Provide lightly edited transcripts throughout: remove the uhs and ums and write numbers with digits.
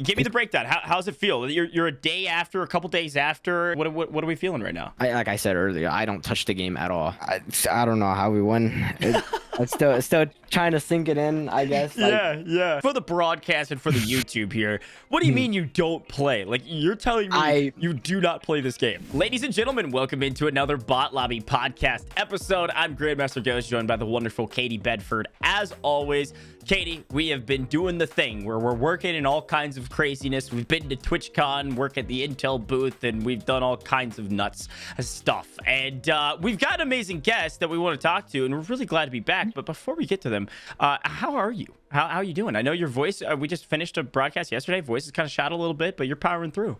Give me the breakdown. How's it feel? You're a day after, a couple days after. What are we feeling right now? Like I said earlier, I don't touch the game at all. I don't know how we won. It's still trying to sink it in, I guess. Like, yeah. For the broadcast and for the YouTube here, what do you mean you don't play? Like, you're telling me you do not play this game. Ladies and gentlemen, welcome into another Bot Lobby podcast episode. I'm Grandmaster GOJJ, joined by the wonderful Katie Bedford. As always, Katie, we have been doing the thing where we're working in all kinds of craziness. We've been to TwitchCon, work at the Intel booth, and we've done all kinds of nuts stuff. And we've got an amazing guest that we want to talk to, and we're really glad to be back. But before we get to them, how are you? How are you doing? I know your voice, we just finished a broadcast yesterday. Voice is kind of shot a little bit, but you're powering through.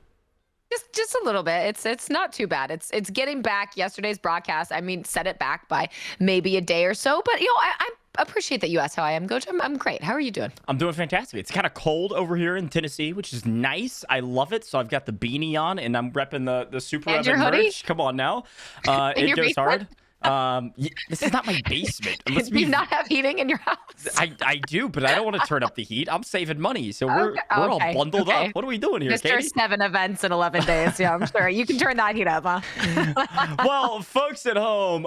Just a little bit. It's not too bad. It's getting back. Yesterday's broadcast, I mean, set it back by maybe a day or so. But, you know, I appreciate that you asked how I am, GOJJ. I'm great. How are you doing? I'm doing fantastic. It's kind of cold over here in Tennessee, which is nice. I love it. So I've got the beanie on, and I'm repping the Super And Rev your hoodie? merch. Come on now. In It your goes basement? hard. This is not my basement. Do you not have heating in your house? I do, but I don't want to turn up the heat. I'm saving money, so we're all bundled up. What are we doing here, Mr. Katie? 7 events in 11 days. Yeah, I'm sure. You can turn that heat up, huh? Well, folks at home,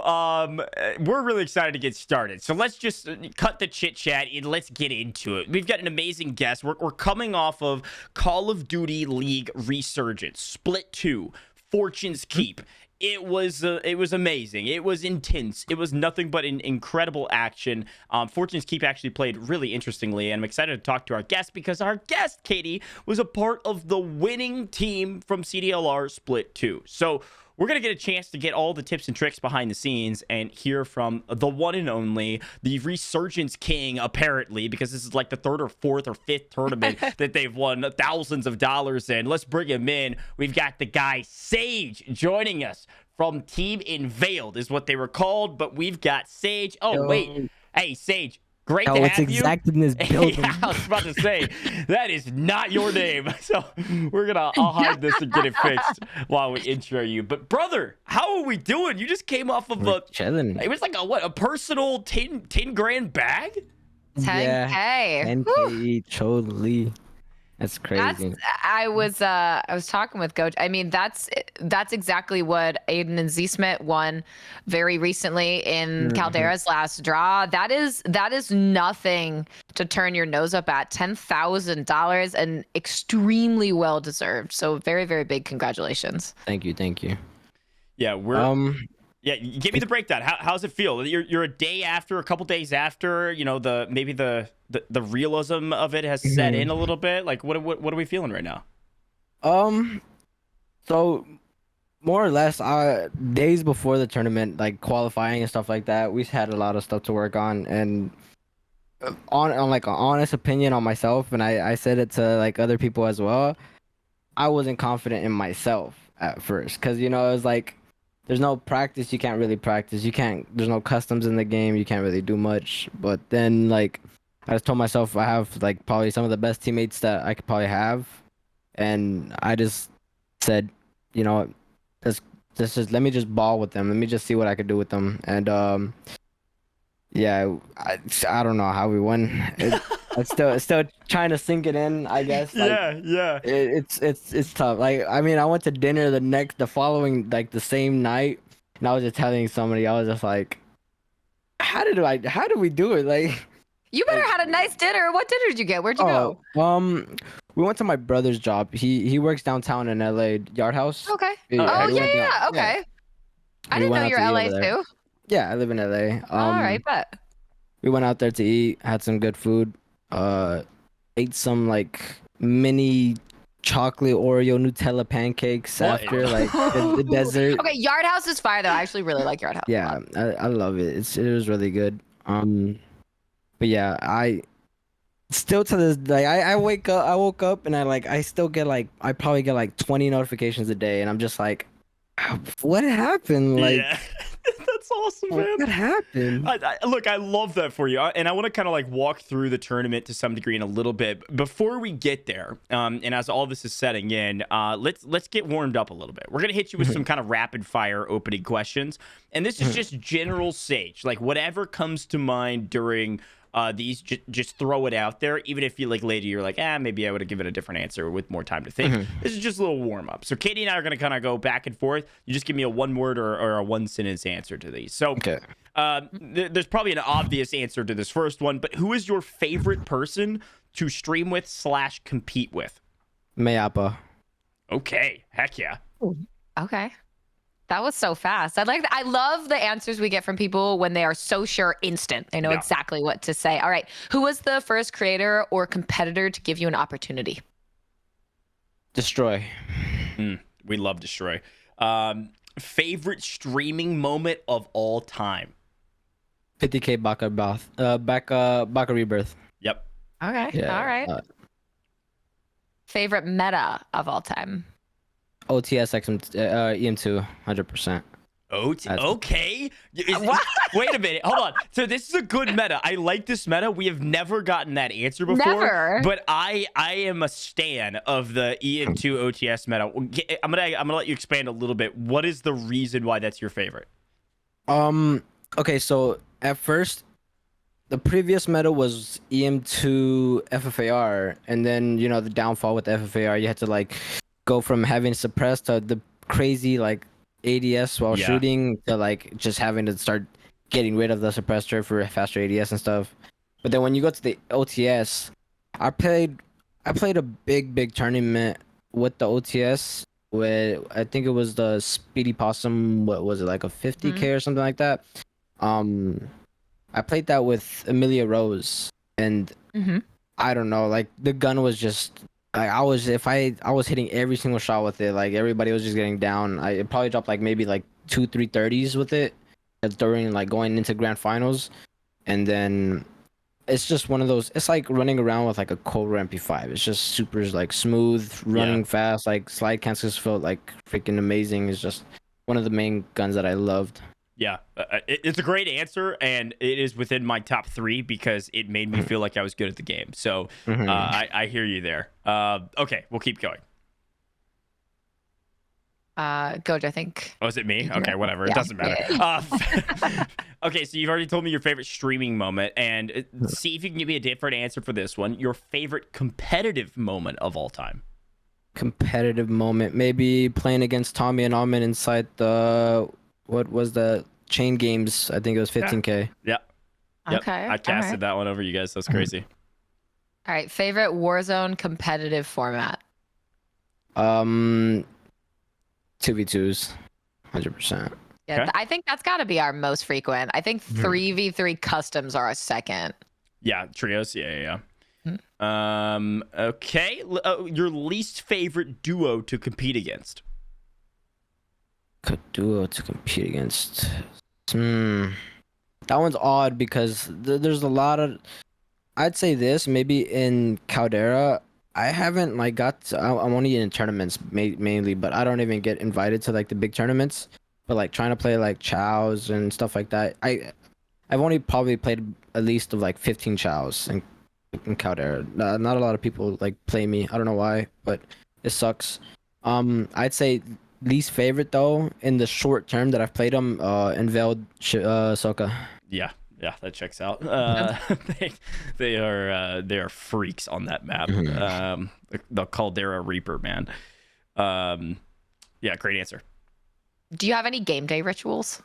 we're really excited to get started. So let's just cut the chit chat and let's get into it. We've got an amazing guest. We're coming off of Call of Duty League Resurgence, Split 2, Fortune's Keep. It was amazing. It was intense. It was nothing but an incredible action. Fortune's Keep actually played really interestingly, and I'm excited to talk to our guest because our guest, Katie, was a part of the winning team from CDLR Split 2. So we're going to get a chance to get all the tips and tricks behind the scenes and hear from the one and only, the Resurgence King, apparently, because this is like the third or fourth or fifth tournament that they've won thousands of dollars in. Let's bring him in. We've got the guy Sage joining us from Team Inveiled is what they were called, but we've got Sage. Oh, wait. Hey, Sage. Great to have you. exact in this building. Yeah, I was about to say, that is not your name. So I'll hide this and get it fixed while we intro you. But brother, how are we doing? You just came off of chilling. It was like a personal 10 grand bag? 10K. 10K totally. That's crazy. I was talking with GOJJ. I mean, that's exactly what Aiden and Z-Smith won very recently in Caldera's last draw. That is nothing to turn your nose up at. $10,000 and extremely well deserved. So very, very big congratulations. Thank you. Yeah, yeah, give me the breakdown. How's it feel? You're a day after, a couple days after, you know, maybe the realism of it has set in a little bit. Like, what are we feeling right now? So more or less, days before the tournament, like qualifying and stuff like that, we had a lot of stuff to work on, and on like an honest opinion on myself, and I said it to like other people as well. I wasn't confident in myself at first, because you know, it was like, there's no practice. You can't really practice. There's no customs in the game. You can't really do much. But then, like, I just told myself I have, like, probably some of the best teammates that I could probably have. And I just said, you know, let me just ball with them. Let me just see what I could do with them. And, yeah, I don't know how we won. It's still trying to sink it in, I guess. Like, yeah. It's tough. Like, I mean, I went to dinner the following, like, the same night, and I was just telling somebody, I was just like, how did we do it? Like, You better had a nice dinner. What dinner did you get? Where'd you go? We went to my brother's job. He works downtown in LA, Yard House. Okay. Yeah, Yeah. Okay. I didn't know you're LA too. Yeah, I live in LA. All right, bet. We went out there to eat, had some good food, ate some like mini chocolate Oreo Nutella pancakes after like the dessert. Okay, Yard House is fire though. I actually really like Yard House. Yeah, I love it. It was really good. But yeah, I still to this day, I woke up and I still get I probably get like 20 notifications a day, and I'm just like, what happened? Like, yeah. That's awesome, man. What happened? Look, I love that for you, and I want to kind of like walk through the tournament to some degree in a little bit. Before we get there, and as all this is setting in, let's get warmed up a little bit. We're gonna hit you with some kind of rapid fire opening questions, and this is just general Sage, like whatever comes to mind during these, just throw it out there. Even if you like later you're like, maybe I would have given a different answer with more time to think. This is just a little warm up. So Katie and I are gonna kind of go back and forth. You just give me a one word or a one sentence answer to these. So Okay. There's probably an obvious answer to this first one, but who is your favorite person to stream with / compete with? Mayapa. Okay, heck yeah. Okay. That was so fast. I love the answers we get from people when they are so sure instant. They know exactly what to say. All right. Who was the first creator or competitor to give you an opportunity? Destroy. We love Destroy. Favorite streaming moment of all time? 50K Baka Rebirth. Yep. Okay. Yeah, All right. Favorite meta of all time? OTS EM2, 100%. Okay. What? Wait a minute. Hold on. So this is a good meta. I like this meta. We have never gotten that answer before. Never. But I am a stan of the EM2 OTS meta. I'm gonna let you expand a little bit. What is the reason why that's your favorite? Okay, so at first the previous meta was EM2 FFAR, and then the downfall with the FFAR, you had to like go from having suppressed to the crazy like ADS while shooting to like just having to start getting rid of the suppressor for faster ADS and stuff. But then when you go to the OTS, I played a big tournament with the OTS with, I think it was the Speedy Possum, what was it, like a 50K or something like that. I played that with Amelia Rose, and I don't know, like the gun was just like I was hitting every single shot with it. Like everybody was just getting down. I probably dropped like maybe like 2-3 30s with it during like going into grand finals, and then it's just one of those. It's like running around with like a Cobra MP5. It's just super like smooth, running fast. Like slide cancels felt like freaking amazing. It's just one of the main guns that I loved. Yeah, it's a great answer, and it is within my top 3 because it made me feel like I was good at the game. So I hear you there. Okay, we'll keep going. GOJJ, I think. Oh, is it me? Okay, whatever. It doesn't matter. Okay, so you've already told me your favorite streaming moment, and see if you can give me a different answer for this one. Your favorite competitive moment of all time. Competitive moment, maybe playing against Tommy and Almond inside the, what was the chain games? I think it was 15K. Yeah. Yep. Okay. I casted that one over you guys. That's crazy. All right. Favorite Warzone competitive format? 2v2s, 100%. Yeah, Okay. I think that's got to be our most frequent. I think 3v3 customs are our second. Yeah, trios. Yeah. Okay. Your least favorite duo to compete against? Duo to compete against. That one's odd because there's a lot of. I'd say this maybe in Caldera. I haven't like I'm only in tournaments mainly, but I don't even get invited to like the big tournaments. But like trying to play like chows and stuff like that, I've only probably played at least of like 15 chows in Caldera. Not a lot of people like play me. I don't know why, but it sucks. I'd say least favorite though in the short term that I've played them, Unveiled Soka. Yeah, that checks out. They are freaks on that map. The Caldera Reaper, man. Yeah, great answer. Do you have any game day rituals?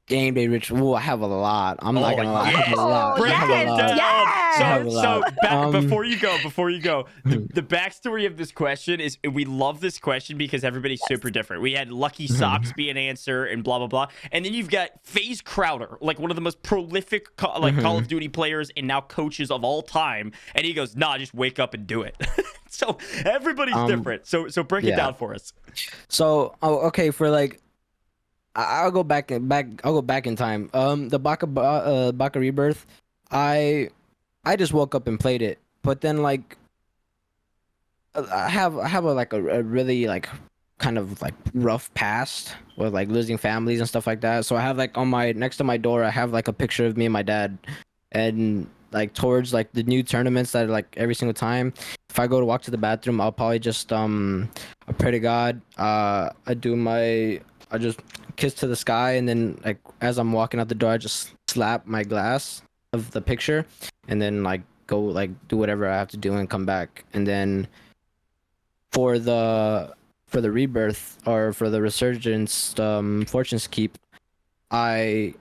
Game day ritual. Ooh, I have a lot. I'm not gonna lie. I have a lot. Break I have a it lot. down. Yes! I have a So lot. before you go, the backstory of this question is we love this question because everybody's super different. We had Lucky Socks be an answer and blah blah blah, and then you've got FaZe Crowder, like one of the most prolific Call of Duty players and now coaches of all time, and he goes, "Nah, just wake up and do it." So everybody's different. So break it down for us. So okay, for like, I'll go back in time. The Baka Rebirth, I just woke up and played it, but then like I have a really like kind of like rough past with like losing families and stuff like that. So I have like on my next to my door, I have like a picture of me and my dad, and like towards like the new tournaments that are like every single time, if I go to walk to the bathroom, I'll probably just I pray to God, I just kiss to the sky, and then like as I'm walking out the door, I just slap my glass of the picture, and then like go like do whatever I have to do and come back. And then for the rebirth or for the resurgence, Fortune's Keep, I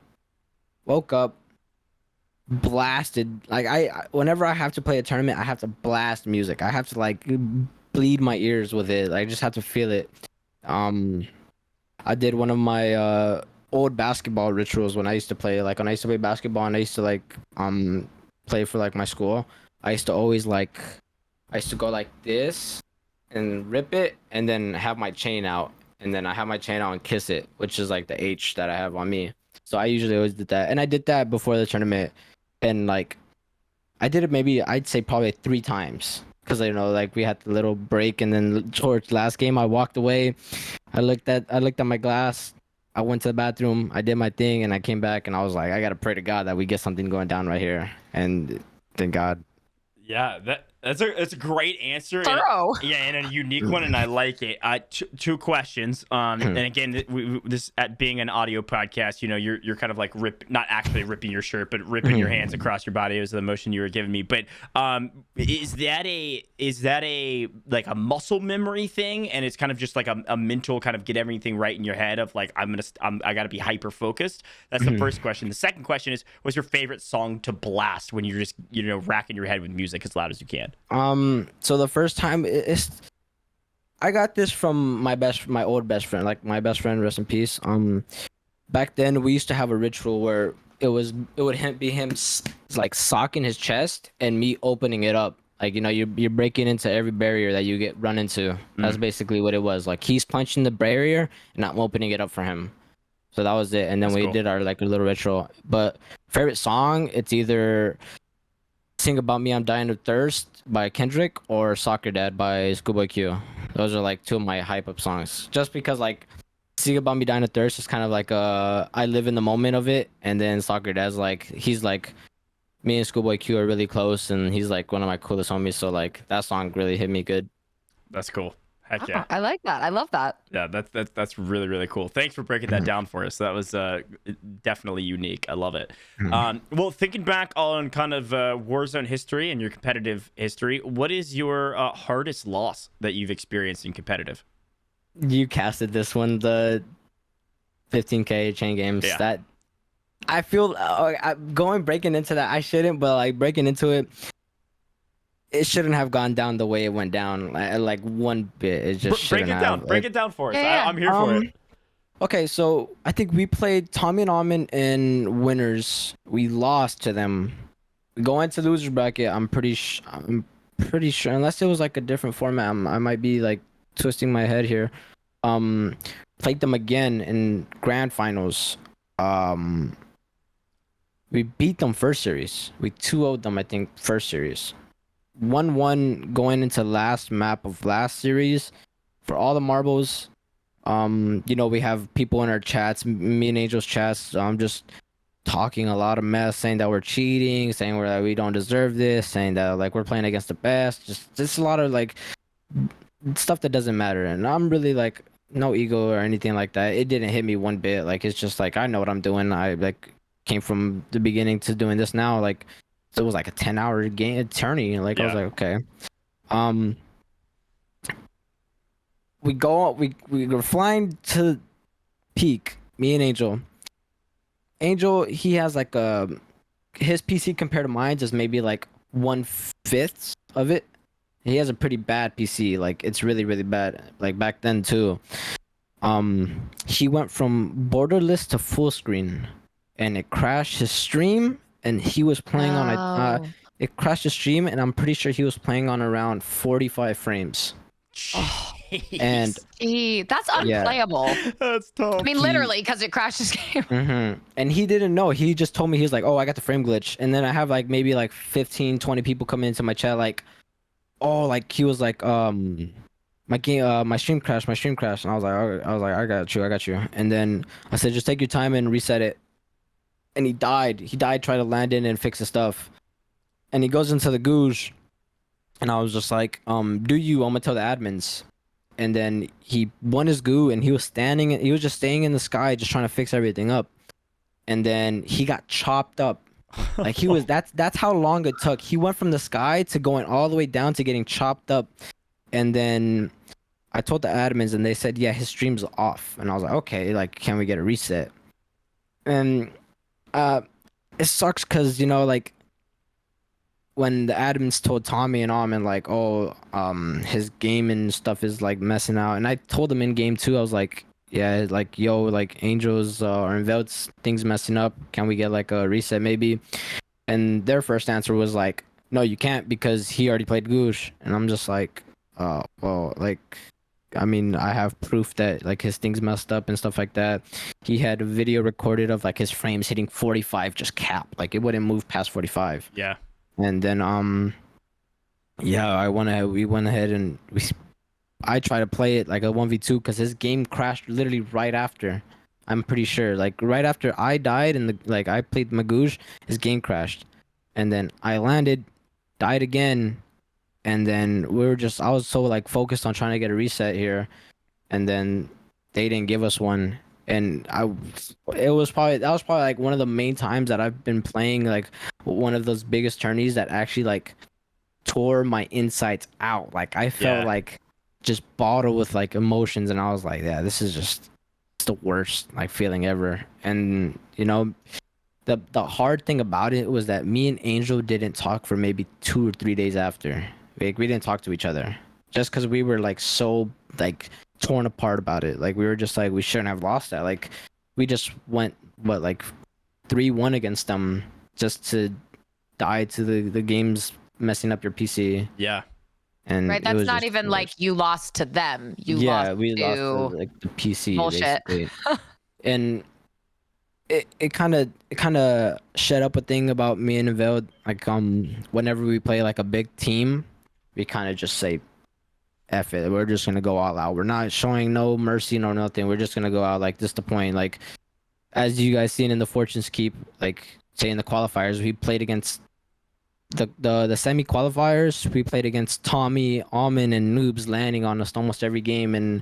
woke up blasted. Like whenever I have to play a tournament, I have to blast music. I have to like bleed my ears with it. I just have to feel it. I did one of my old basketball rituals when I used to play. Like when I used to play basketball and I used to like play for like my school. I used to always like I used to go like this and rip it and then have my chain out, and then I have my chain out and kiss it, which is like the H that I have on me. So I usually always did that, and I did that before the tournament, and like I did it maybe I'd say probably 3 times. Because you know, like we had the little break, and then towards last game, I walked away. I looked at my glass. I went to the bathroom. I did my thing, and I came back, and I was like, I gotta pray to God that we get something going down right here. And thank God. Yeah, that's a great answer. Thorough. And a unique one, and I like it. Two questions. And again, this at being an audio podcast, you know, you're kind of like not actually ripping your shirt, but ripping your hands across your body was the motion you were giving me. But is that a like a muscle memory thing, and it's kind of just like a mental kind of get everything right in your head of like I gotta be hyper focused. That's the first question. The second question is, what's your favorite song to blast when you're just racking your head with music as loud as you can? So the first time I got this from my old best friend, like my best friend, rest in peace. Back then we used to have a ritual where it would be him like socking his chest and me opening it up. Like, you know, you're breaking into every barrier that you get run into. That's basically what it was. Like he's punching the barrier and I'm opening it up for him. So that was it. And then we did our like a little ritual. But favorite song, it's either Sing About Me, I'm Dying of Thirst by Kendrick or Soccer Dad by Schoolboy Q. Those are like 2 of my hype up songs. Just because like Sing About Me, Dying of Thirst is kind of like I live in the moment of it, and then Soccer Dad's like he's like me and Schoolboy Q are really close, and he's like one of my coolest homies. So like that song really hit me good. That's cool. Heck yeah. I like that. I love that. Yeah, that's really, really cool. Thanks for breaking that down for us. That was definitely unique. I love it. Well, thinking back on kind of Warzone history and your competitive history, what is your hardest loss that you've experienced in competitive? You casted this one, the 15K chain games. Yeah. That I feel breaking into that, I shouldn't, but like breaking into it, it shouldn't have gone down the way it went down. Like one bit, it just break shouldn't it down. have. Break it down for us. Yeah. I'm here for it. Okay, so I think we played Tommy and Almond in winners. We lost to them. We go into losers bracket. I'm pretty sure, unless it was like a different format. I might be like twisting my head here. Played them again in grand finals. We beat them first series. We 2-0'd them, I think, first series. 1-1 going into last map of last series for all the marbles. You know, we have people in our chats, me and Angel's chats, just talking a lot of mess, saying that we're cheating, saying we don't deserve this, saying that like we're playing against the best. Just a lot of like stuff that doesn't matter. And I'm really like no ego or anything like that. It didn't hit me one bit. Like it's just like I know what I'm doing. I like came from the beginning to doing this now. Like so it was like a 10-hour game Tourney. Like I was like, okay. We were flying to peak, me and Angel. Angel, he has like his PC compared to mine is maybe like 1/5 of it. He has a pretty bad PC, like it's really, really bad. Like back then too. He went from borderless to full screen, and it crashed his stream. And he was playing on it crashed his stream, and I'm pretty sure he was playing on around 45 frames. And that's unplayable. That's tough. I mean, literally, because it crashed his game. And he didn't know. He just told me, he's like, oh, I got the frame glitch. And then I have like maybe like 15, 20 people come into my chat like, oh, like he was like, my stream crashed. And I was like, I got you. And then I said, just take your time and reset it. And he died. Trying to land in and fix the stuff. And he goes into the GOJJ. And I was just like, I'm gonna tell the admins. And then he won his goo, and he was just staying in the sky, just trying to fix everything up. And then he got chopped up Like he was that's how long it took. He went from the sky to going all the way down to getting chopped up, and then I told the admins and they said, yeah, his stream's off, and I was like, okay, like can we get a reset? And it sucks because like when the admins told Tommy and Almond like, oh, his game and stuff is like messing out, and I told him in game too, I was like, yeah, like yo, like Angels or Invelt's things messing up. Can we get like a reset maybe? And their first answer was like, no, you can't because he already played Goosh, and I'm just like, oh, well, like. I mean, I have proof that like his things messed up and stuff like that. He had a video recorded of like his frames hitting 45 just cap. Like it wouldn't move past 45. Yeah. And then yeah, we went ahead and I tried to play it like a 1v2 because his game crashed literally right after. I'm pretty sure. Like right after I died and I played Magoosh, his game crashed. And then I landed, died again. And then I was so like focused on trying to get a reset here, and then they didn't give us one. And that was probably like one of the main times that I've been playing like one of those biggest tourneys that actually like tore my insides out. Like I felt like just bottled with like emotions, and I was like, yeah, this is just it's the worst like feeling ever. And the hard thing about it was that me and Angel didn't talk for maybe 2 or 3 days after. Like we didn't talk to each other just because we were like so like torn apart about it. Like we were just like we shouldn't have lost that. Like we just went like 3-1 against them just to die to the games messing up your PC. Yeah. And right, that's not even like you lost to them. We lost to like the PC bullshit. And it kind of shed up a thing about me and Neville. Like whenever we play like a big team, we kind of just say, F it. We're just gonna go all out. We're not showing no mercy, no nothing. We're just gonna go out like this. The point, like as you guys seen in the Fortunes Keep, like say in the qualifiers, we played against the semi qualifiers. We played against Tommy, Almond, and Noobs landing on us almost every game and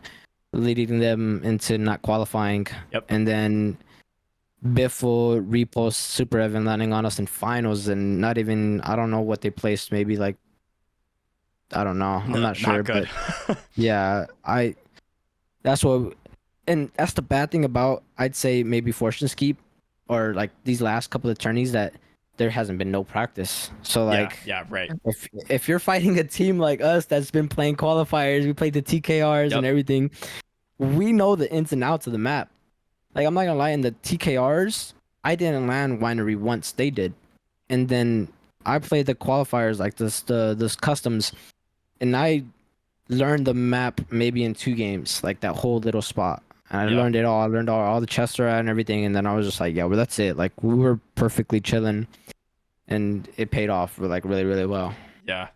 leading them into not qualifying. Yep. And then Biffle, Repost, Super Evan landing on us in finals, and not even I don't know what they placed. Maybe like I don't know. I'm not sure, good. but yeah, that's what, and that's the bad thing about I'd say maybe Fortune's Keep or like these last couple of tourneys that there hasn't been no practice. So like yeah, right. If you're fighting a team like us that's been playing qualifiers, we played the TKRs and everything, we know the ins and outs of the map. Like I'm not gonna lie, in the TKRs, I didn't land Winery once, they did, and then I played the qualifiers like this customs, and I learned the map maybe in 2 games, like that whole little spot. And I learned it all. I learned all the chests and everything, and then I was just like, yeah, well that's it. Like we were perfectly chilling, and it paid off like really really well. Yeah.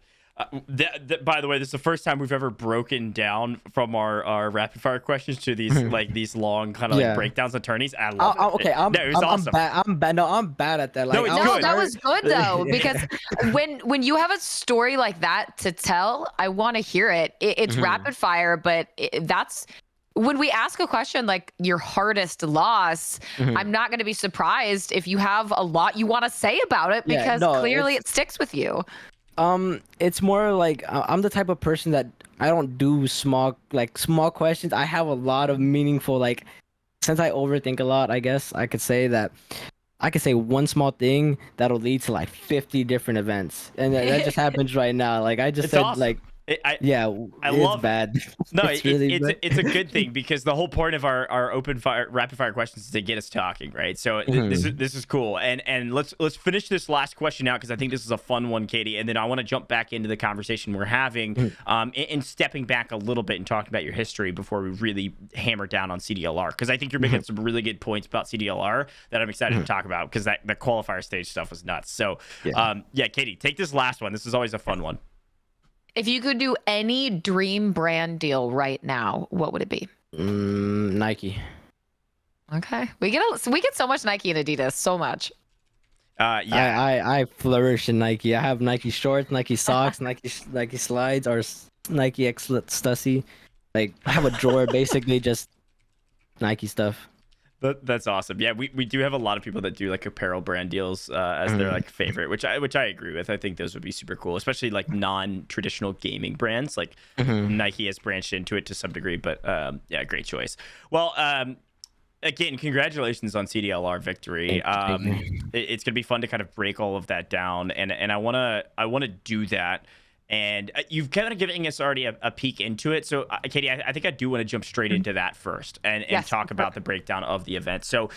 By the way, this is the first time we've ever broken down from our rapid fire questions to these like these long kind of like breakdowns of tourneys. I love it. Okay, it was awesome. I'm bad at that. Like, No, that was good though, because when you have a story like that to tell, I want to hear it. It's rapid fire, but that's when we ask a question like your hardest loss, I'm not going to be surprised if you have a lot you want to say about it because clearly it sticks with you. It's more like I'm the type of person that I don't do small questions. I have a lot of meaningful, like, since I overthink a lot, I guess I could say that I could say one small thing that'll lead to like 50 different events, and that just happens right now. Like I just said, awesome. like. I it's love bad. No, it's a good thing because the whole point of our open fire rapid fire questions is to get us talking, right? So this is cool. And let's finish this last question out because I think this is a fun one, Katie. And then I want to jump back into the conversation we're having, and stepping back a little bit and talking about your history before we really hammer down on CDLR, because I think you're making some really good points about CDLR that I'm excited to talk about because the qualifier stage stuff was nuts. So Katie, take this last one. This is always a fun one. If you could do any dream brand deal right now, what would it be? Nike. Okay, we get so much Nike and Adidas, so much. I flourish in Nike. I have Nike shorts, Nike socks, Nike slides, or Nike X Stussy. Like I have a drawer basically just Nike stuff. That's awesome. Yeah, we do have a lot of people that do like apparel brand deals as their like favorite, which I agree with. I think those would be super cool, especially like non-traditional gaming brands. Like Nike has branched into it to some degree, but yeah, great choice. Well, again, congratulations on CDLR victory. It's gonna be fun to kind of break all of that down, and I wanna do that. And you've kind of given us already a peek into it. So, Katie, I think I do want to jump straight into that first and Yes. talk about the breakdown of the event. So,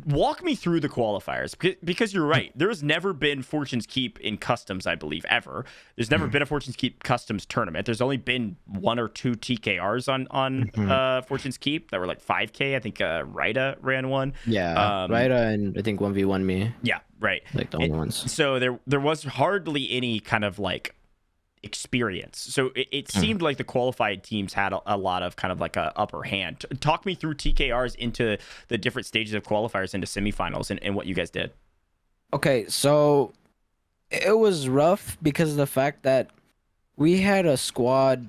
walk me through the qualifiers because you're right. There has never been Fortune's Keep in customs, I believe, ever. There's never been a Fortune's Keep customs tournament. There's only been 1 or 2 TKRs on Fortune's Keep that were like 5K. I think Rida ran one. Yeah, Ryda and I think 1v1 me. Yeah, right. Like the only ones. So there was hardly any kind of like experience. So it seemed like the qualified teams had a lot of kind of like a upper hand. Talk me through TKRs into the different stages of qualifiers into semifinals and what you guys did. Okay, so it was rough because of the fact that we had a squad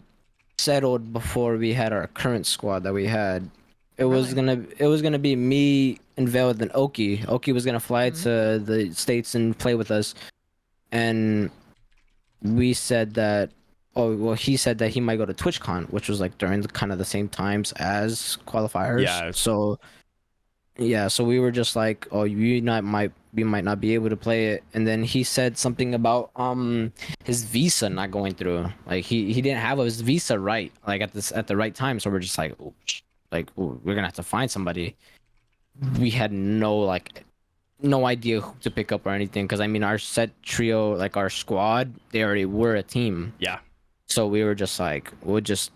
settled before we had our current squad that we had. It was gonna be me and Veiled and Oki. Oki was gonna fly to the States and play with us, and we said that. Oh well, he said that he might go to TwitchCon, which was like during the kind of the same times as qualifiers. Yeah. So yeah, so we were just like, oh, we might not be able to play it. And then he said something about his visa not going through. Like he didn't have his visa right, like at the right time. So we're just like, ooh, we're gonna have to find somebody. We had no idea who to pick up or anything, because I mean our set trio, like our squad, they already were a team. Yeah. So we were just like, we'll just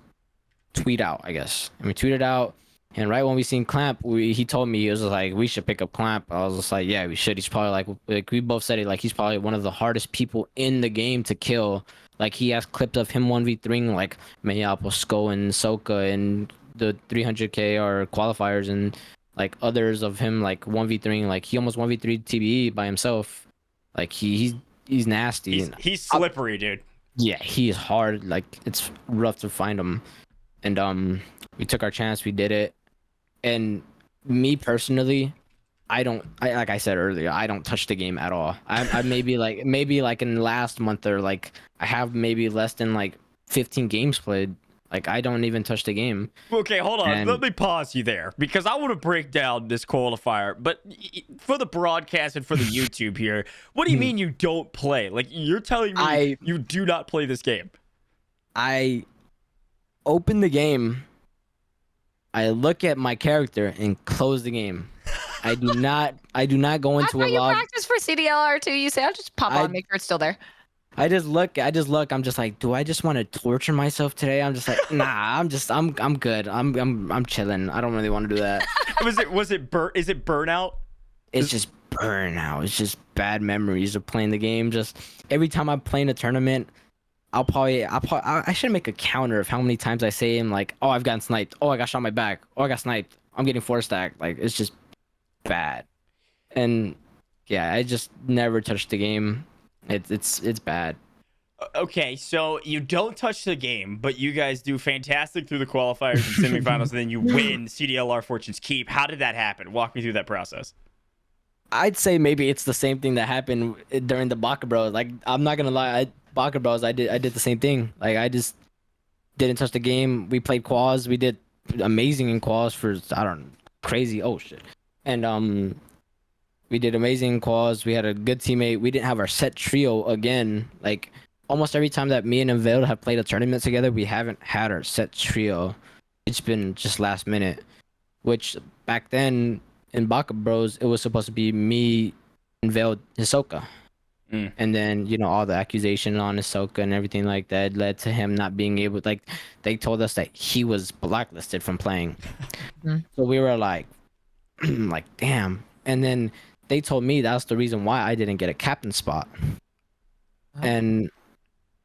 tweet out, I guess. And we tweeted out, and right when we seen Clamp, he told me, he was like, we should pick up Clamp. I was just like, yeah, we should. He's probably like we both said it, like he's probably one of the hardest people in the game to kill. Like he has clips of him 1v3ing like Mayapple, Sko, and Soka and the 300k or qualifiers, and like others of him like 1v3ing, like he almost 1v3 TBE by himself. Like he's nasty. He's slippery, dude. Yeah, he is hard. Like it's rough to find him. And we took our chance, we did it. And me personally, like I said earlier, I don't touch the game at all. I maybe like in the last month, or like I have maybe less than like 15 games played. Like I don't even touch the game. Okay, hold on. Let me pause you there, because I want to break down this qualifier. But for the broadcast and for the YouTube here, what do you mean you don't play? Like you're telling me you do not play this game? I open the game, I look at my character and close the game. I do not go into a log. You practice for CDLR too. You say I'll just pop on, make sure it's still there. I just look. I'm just like, do I just want to torture myself today? I'm just like, nah. I'm good. I'm chilling. I don't really want to do that. Is it burnout? It's just burnout. It's just bad memories of playing the game. Just every time I'm playing a tournament, I should make a counter of how many times I say I'm like, oh, I've gotten sniped. Oh, I got shot in my back. Oh, I got sniped. I'm getting 4-stacked. Like it's just bad. And yeah, I just never touched the game. It's bad. Okay, so you don't touch the game, but you guys do fantastic through the qualifiers and semifinals, and then you win CDLR Fortune's Keep. How did that happen? Walk me through that process. I'd say maybe it's the same thing that happened during the Baka Bros. Like I'm not gonna lie, Baka Bros, I did the same thing. Like I just didn't touch the game. We played quals. We did amazing in quals for crazy. Oh shit. And we did amazing in quals. We had a good teammate. We didn't have our set trio again. Like almost every time that me and Unveiled have played a tournament together, we haven't had our set trio. It's been just last minute. Which back then in Baka Bros, it was supposed to be me, Unveiled, Hisoka. And then, all the accusation on Hisoka and everything like that led to him not being able, like, they told us that he was blacklisted from playing. So we were like, damn. And then they told me that's the reason why I didn't get a captain spot. And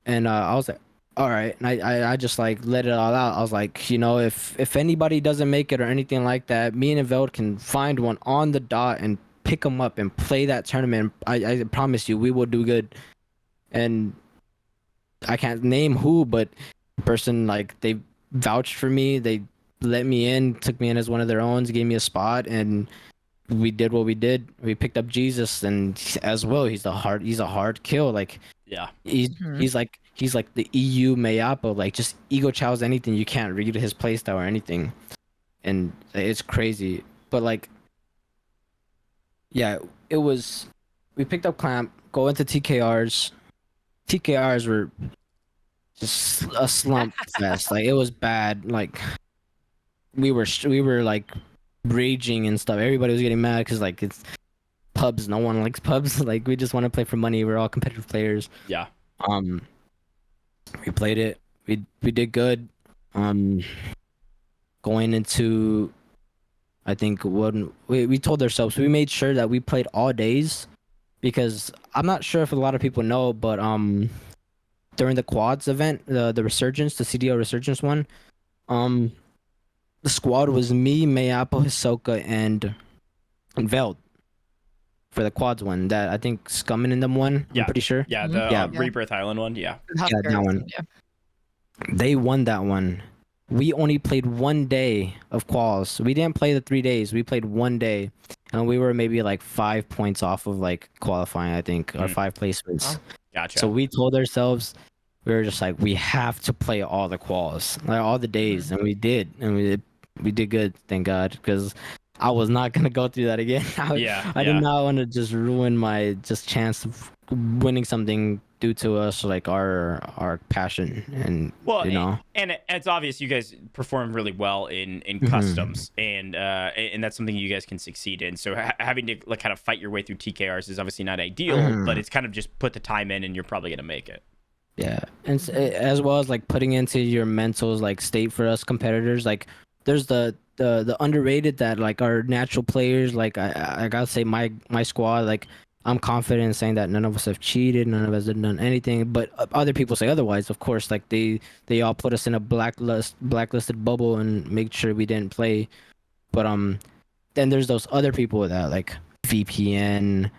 I was like, all right. And I just like let it all out. I was like, if anybody doesn't make it or anything like that, me and Veld can find one on the dot and pick them up and play that tournament. I promise you, we will do good. And I can't name who, but the person, like, they vouched for me. They let me in, took me in as one of their own, gave me a spot, and we did what we did. We picked up Jesus, and as well, he's a hard kill. Like Yeah. he's like the EU Mayapo, like just ego chows anything. You can't read his playstyle or anything, and it's crazy. But like, yeah, it was. We picked up Clamp, go into TKRs. TKRs were just a slump fest. Like it was bad. Like we were like raging and stuff. Everybody was getting mad because like it's pubs. No one likes pubs. Like we just want to play for money. We're all competitive players. Yeah. We played it. We did good. Going into, I think when we told ourselves, we made sure that we played all days, because I'm not sure if a lot of people know, but during the quads event, the Resurgence, the CDL Resurgence one, the squad was me, Mayapo, Hisoka, and Veld for the quads one. That I think Scummin in them won. Yeah. I'm pretty sure. Yeah, Mhm. the Yeah. Rebirth Island one. Yeah. Yeah, that one. Yeah. They won that one. We only played 1 day of quals. We didn't play the 3 days. We played 1 day, and we were maybe like 5 points off of like qualifying, I think, or 5 placements. Oh. Gotcha. So we told ourselves, we were just like, we have to play all the quals, like all the days, and we did, and we did good, thank God, because I was not gonna go through that again. I did not want to just ruin my chance of winning something due to us, like our passion, and Well, you know. and it's obvious you guys performed really well in customs, and that's something you guys can succeed in. So having to like kind of fight your way through TKRs is obviously not ideal, but it's kind of just put the time in, and you're probably gonna make it. Yeah, and as well as like putting into your mental like state for us competitors. Like there's the underrated that like are natural players. Like I gotta say my squad, like I'm confident in saying that none of us have cheated, none of us have done anything, but other people say otherwise. Of course, like they all put us in a blacklisted bubble and make sure we didn't play. But then there's those other people that like VPN,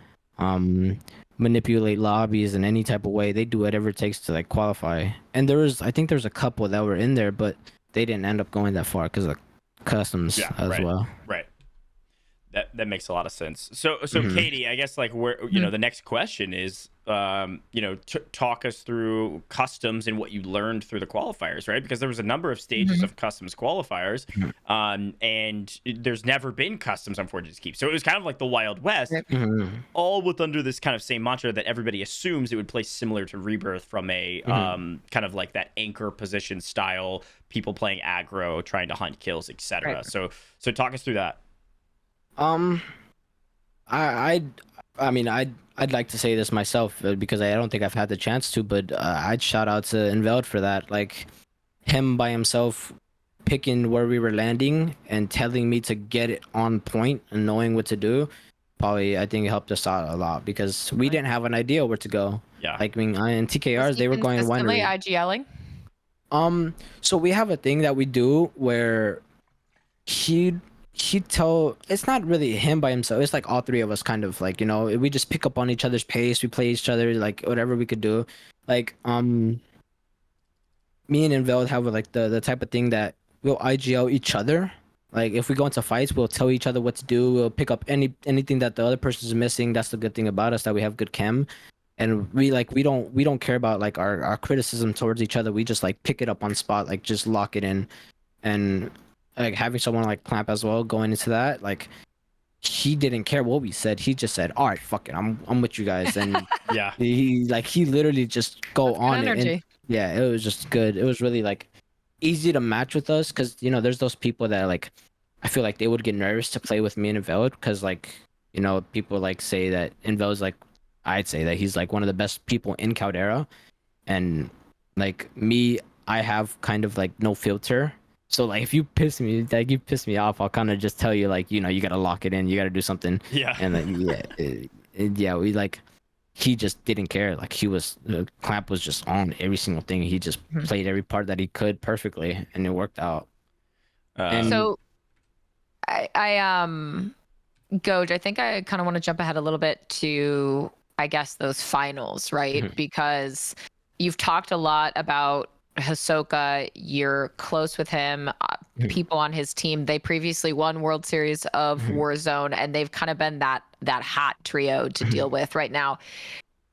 manipulate lobbies in any type of way. They do whatever it takes to like qualify. And I think there's a couple that were in there, but they didn't end up going that far because of customs as well. Right. That makes a lot of sense. So Katie, I guess like where the next question is, talk us through customs and what you learned through the qualifiers, right? Because there was a number of stages of customs qualifiers, and there's never been customs on Fortune's Keep. So it was kind of like the Wild West, all with under this kind of same mantra that everybody assumes it would play similar to Rebirth from a kind of like that anchor position style, people playing aggro, trying to hunt kills, etc. Right. So talk us through that. I'd like to say this myself because I don't think I've had the chance to, but I'd shout out to Enveld for that. Like him by himself picking where we were landing and telling me to get it on point and knowing what to do. Probably, I think it helped us out a lot because we didn't have an idea where to go. Yeah. Like, I mean, in TKRs, they were going consistently winery. IGLing? So we have a thing that we do where he'd tell, it's not really him by himself, it's like all three of us kind of like, we just pick up on each other's pace, we play each other, like whatever we could do. Like me and Enveld have like the type of thing that we'll IGL each other. Like if we go into fights, we'll tell each other what to do, we'll pick up anything that the other person's missing. That's the good thing about us, that we have good chem. And we don't care about like our criticism towards each other. We just like pick it up on spot, like just lock it in. And like having someone like Clamp as well going into that, like he didn't care what we said. He just said, "All right, fuck it, I'm with you guys." And Yeah, he literally just go That's on good it. energy. And, yeah, it was just good. It was really like easy to match with us because there's those people that like I feel like they would get nervous to play with me and Enveld because like people like say that Enveld's like, I'd say that he's like one of the best people in Caldera, and like me, I have kind of like no filter. So like if you piss me off, I'll kind of just tell you like you gotta lock it in, you gotta do something. yeah. And then we like he just didn't care. Like Clamp was just on every single thing. He just played every part that he could perfectly, and it worked out. So I GOJJ, I think I kind of want to jump ahead a little bit to I guess those finals, right? Because you've talked a lot about Hisoka, you're close with him. people on his team. They previously won World Series of Warzone, and they've kind of been that hot trio to deal with right now.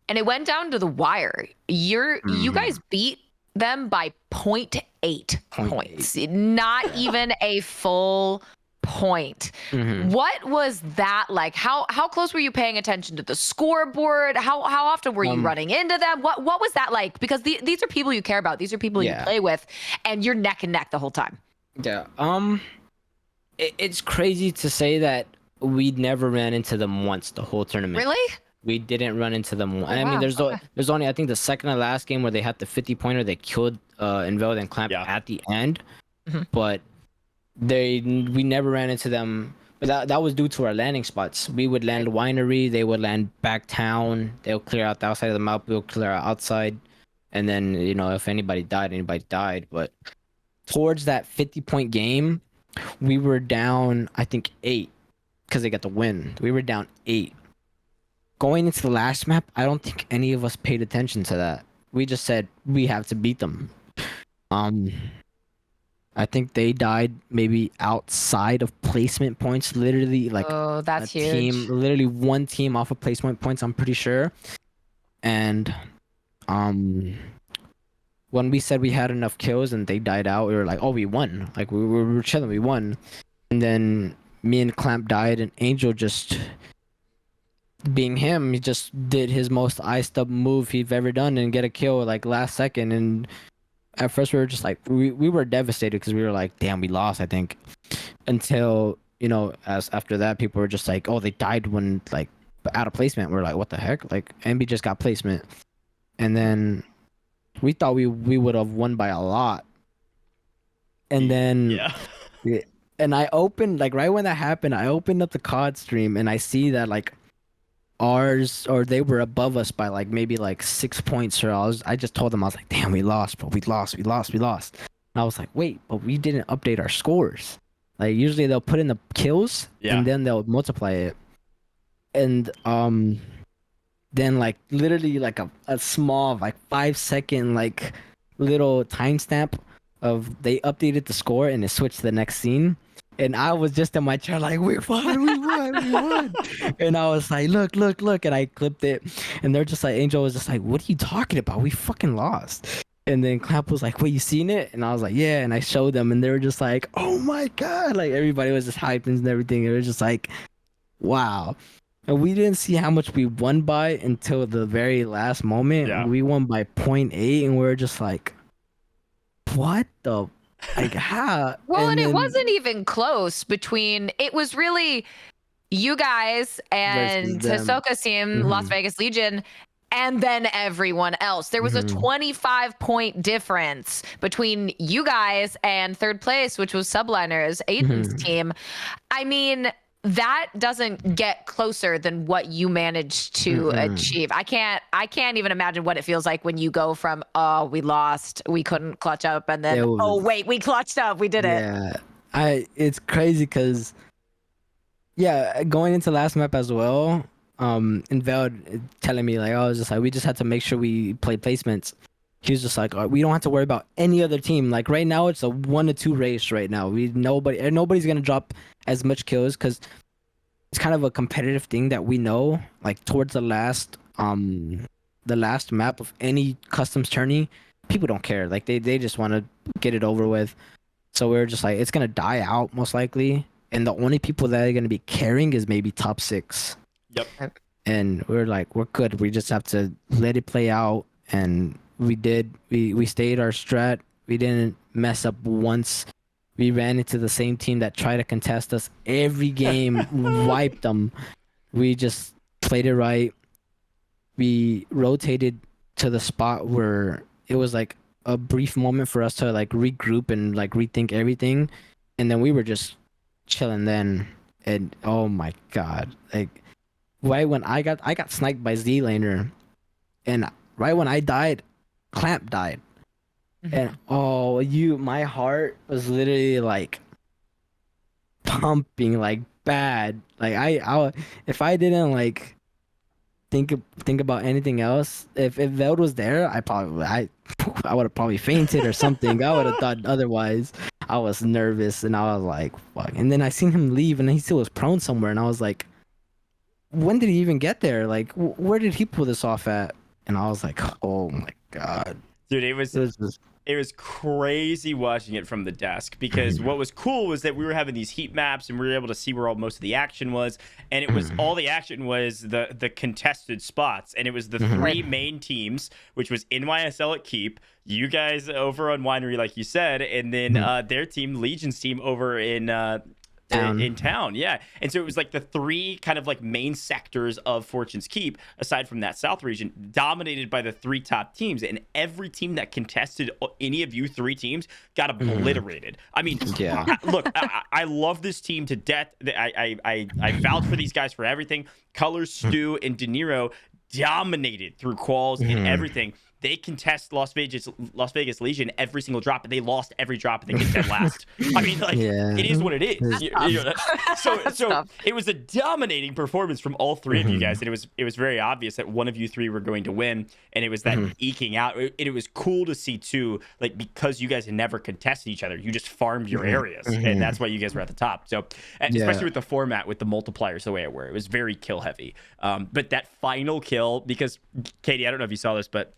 And it went down to the wire. You guys beat them by 0.8 points, not even a full point. What was that like? How close were you paying attention to the scoreboard? How often were you running into them? What was that like? Because these are people you care about. These are people you play with, and you're neck and neck the whole time. Yeah. It's crazy to say that we never ran into them once the whole tournament. Really? We didn't run into them. I mean, wow. there's only, I think, the second to last game where they had the 50-pointer. They killed Enveld and Clamp at the end, but we never ran into them. But that was due to our landing spots. We would land Winery, they would land back town. They'll clear out the outside of the map. We'll clear out outside, and then if anybody died. But towards that 50-point game, we were down, I think, 8 because they got the win. We were down 8. Going into the last map, I don't think any of us paid attention to that. We just said we have to beat them. I think they died maybe outside of placement points, literally like that's a team, literally one team off of placement points, I'm pretty sure. And when we said we had enough kills and they died out, we were like, oh, we won. Like we were chilling, we won. And then me and Clamp died, and Angel just, being him, he just did his most iced up move he've ever done and get a kill like last second. And at first we were just like, we were devastated because we were like, damn, we lost, I think. Until as after that, people were just like, oh, they died when like out of placement. We're like, what the heck? Like MB just got placement. And then we thought we would have won by a lot. And then and I opened, like right when that happened, I opened up the COD stream and I see that like ours, or they were above us by like maybe like 6 points. Or I just told them, I was like, damn, we lost, bro. We lost. And I was like, wait, but we didn't update our scores. Like usually they'll put in the kills and then they'll multiply it. And then like literally like a small like 5-second like little timestamp of they updated the score and it switched to the next scene. And I was just in my chair like, we won. And I was like, look. And I clipped it. And they're just like, Angel was just like, what are you talking about? We fucking lost. And then Clamp was like, wait, you seen it? And I was like, yeah. And I showed them and they were just like, oh my God. Like everybody was just hyped and everything. It was just like, wow. And we didn't see how much we won by until the very last moment. Yeah. We won by 0.8 and we were just like, what the... Like how? Well, and it wasn't even close between. It was really you guys and Hisoka's team, Las Vegas Legion, and then everyone else. There was a 25-point difference between you guys and third place, which was Subliners, Aiden's team. I mean, that doesn't get closer than what you managed to achieve. I can't even imagine what it feels like when you go from, oh, we lost, we couldn't clutch up, and then oh wait, we clutched up, we did it. It's crazy because going into last map as well, Enveld telling me like, I was just like, we just had to make sure we play placements. He was just like, we don't have to worry about any other team. Like right now, it's a 1-2 race right now. Nobody's gonna drop as much kills because it's kind of a competitive thing that we know. Like towards the last map of any customs tourney, people don't care. Like they just want to get it over with. So we're just like, it's gonna die out most likely, and the only people that are gonna be caring is maybe top 6. Yep. And we're like, we're good. We just have to let it play out, and we did. We stayed our strat. We didn't mess up once. We ran into the same team that tried to contest us every game, wiped them. We just played it right. We rotated to the spot where it was like a brief moment for us to like regroup and like rethink everything. And then we were just chilling then. And oh my God, like right when I got sniped by Z-Laner, and right when I died, Clamp died. And my heart was literally like pumping like bad. Like I if I didn't like think about anything else, if Veld was there, I would have probably fainted or something. I would have thought otherwise. I was nervous and I was like, fuck. And then I seen him leave and he still was prone somewhere and I was like, when did he even get there? Like, where did he pull this off at? And I was like, oh my god, Dude, it was just it was crazy watching it from the desk, because what was cool was that we were having these heat maps and we were able to see where all most of the action was, and it was all the action was the contested spots, and it was the three main teams, which was NYSL at Keep, you guys over on Winery like you said, and then their team, Legion's team, over in town. Yeah. And so it was like the three kind of like main sectors of Fortune's Keep, aside from that south region, dominated by the three top teams, and every team that contested any of you three teams got obliterated. I mean, look, I love this team to death. I vouch for these guys for everything. Colors, Stu, and De Niro dominated through quals and everything. They contest Las Vegas Legion every single drop, and they lost every drop, and they get dead last. I mean, like, it is what it is. So it was a dominating performance from all three of you guys, and it was very obvious that one of you three were going to win, and it was that eking out. It was cool to see too, like, because you guys had never contested each other, you just farmed your areas, and that's why you guys were at the top. So, especially with the format, with the multipliers the way it were, it was very kill heavy. But that final kill, because Katie, I don't know if you saw this, but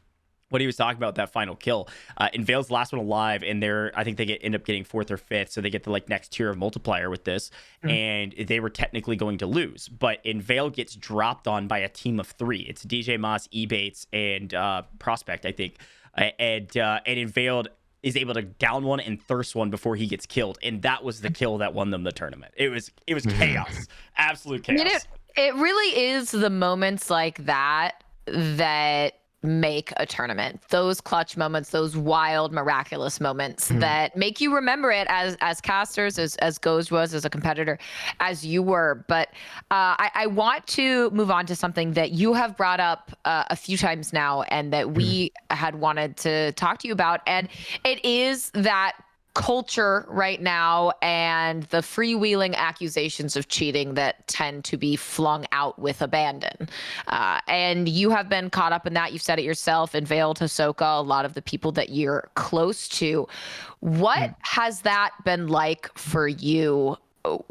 what he was talking about, that final kill, Inveil's the last one alive, and I think they end up getting fourth or fifth, so they get the like next tier of multiplier with this, and they were technically going to lose, but Inveil gets dropped on by a team of three. It's DJ Moss, Ebates, and Prospect, I think, and Inveil is able to down one and thirst one before he gets killed, and that was the kill that won them the tournament. It was chaos, absolute chaos. I mean, it really is the moments like that that make a tournament, those clutch moments, those wild, miraculous moments that make you remember it as casters, as GOJJ was, as a competitor, as you were. But I want to move on to something that you have brought up a few times now, and that we had wanted to talk to you about, and it is that culture right now and the freewheeling accusations of cheating that tend to be flung out with abandon. And you have been caught up in that. You've said it yourself, Inveil, Hisoka, a lot of the people that you're close to. What has that been like for you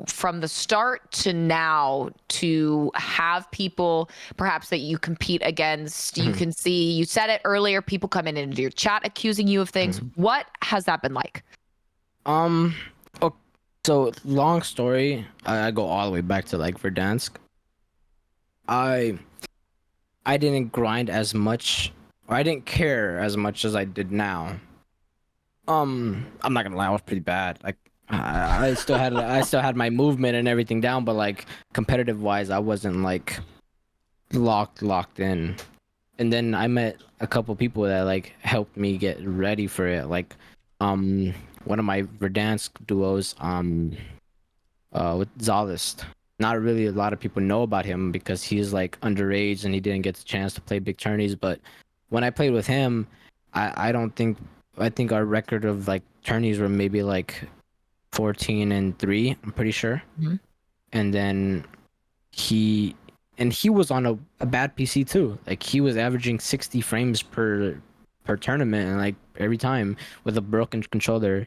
from the start to now, to have people perhaps that you compete against? You can see, you said it earlier, people coming into your chat accusing you of things. What has that been like? So long story, I go all the way back to like Verdansk. I didn't grind as much, or I didn't care as much as I did now. I'm not gonna lie, I was pretty bad. Like I still had my movement and everything down, but like competitive wise, I wasn't like locked in. And then I met a couple people that like helped me get ready for it. Like one of my Verdansk duos, with Zalist. Not really a lot of people know about him because he's like underage and he didn't get the chance to play big tourneys. But when I played with him, I think our record of like tourneys were maybe like 14-3, I'm pretty sure. And then he was on a bad PC too. Like he was averaging 60 frames per tournament, and like every time with a broken controller.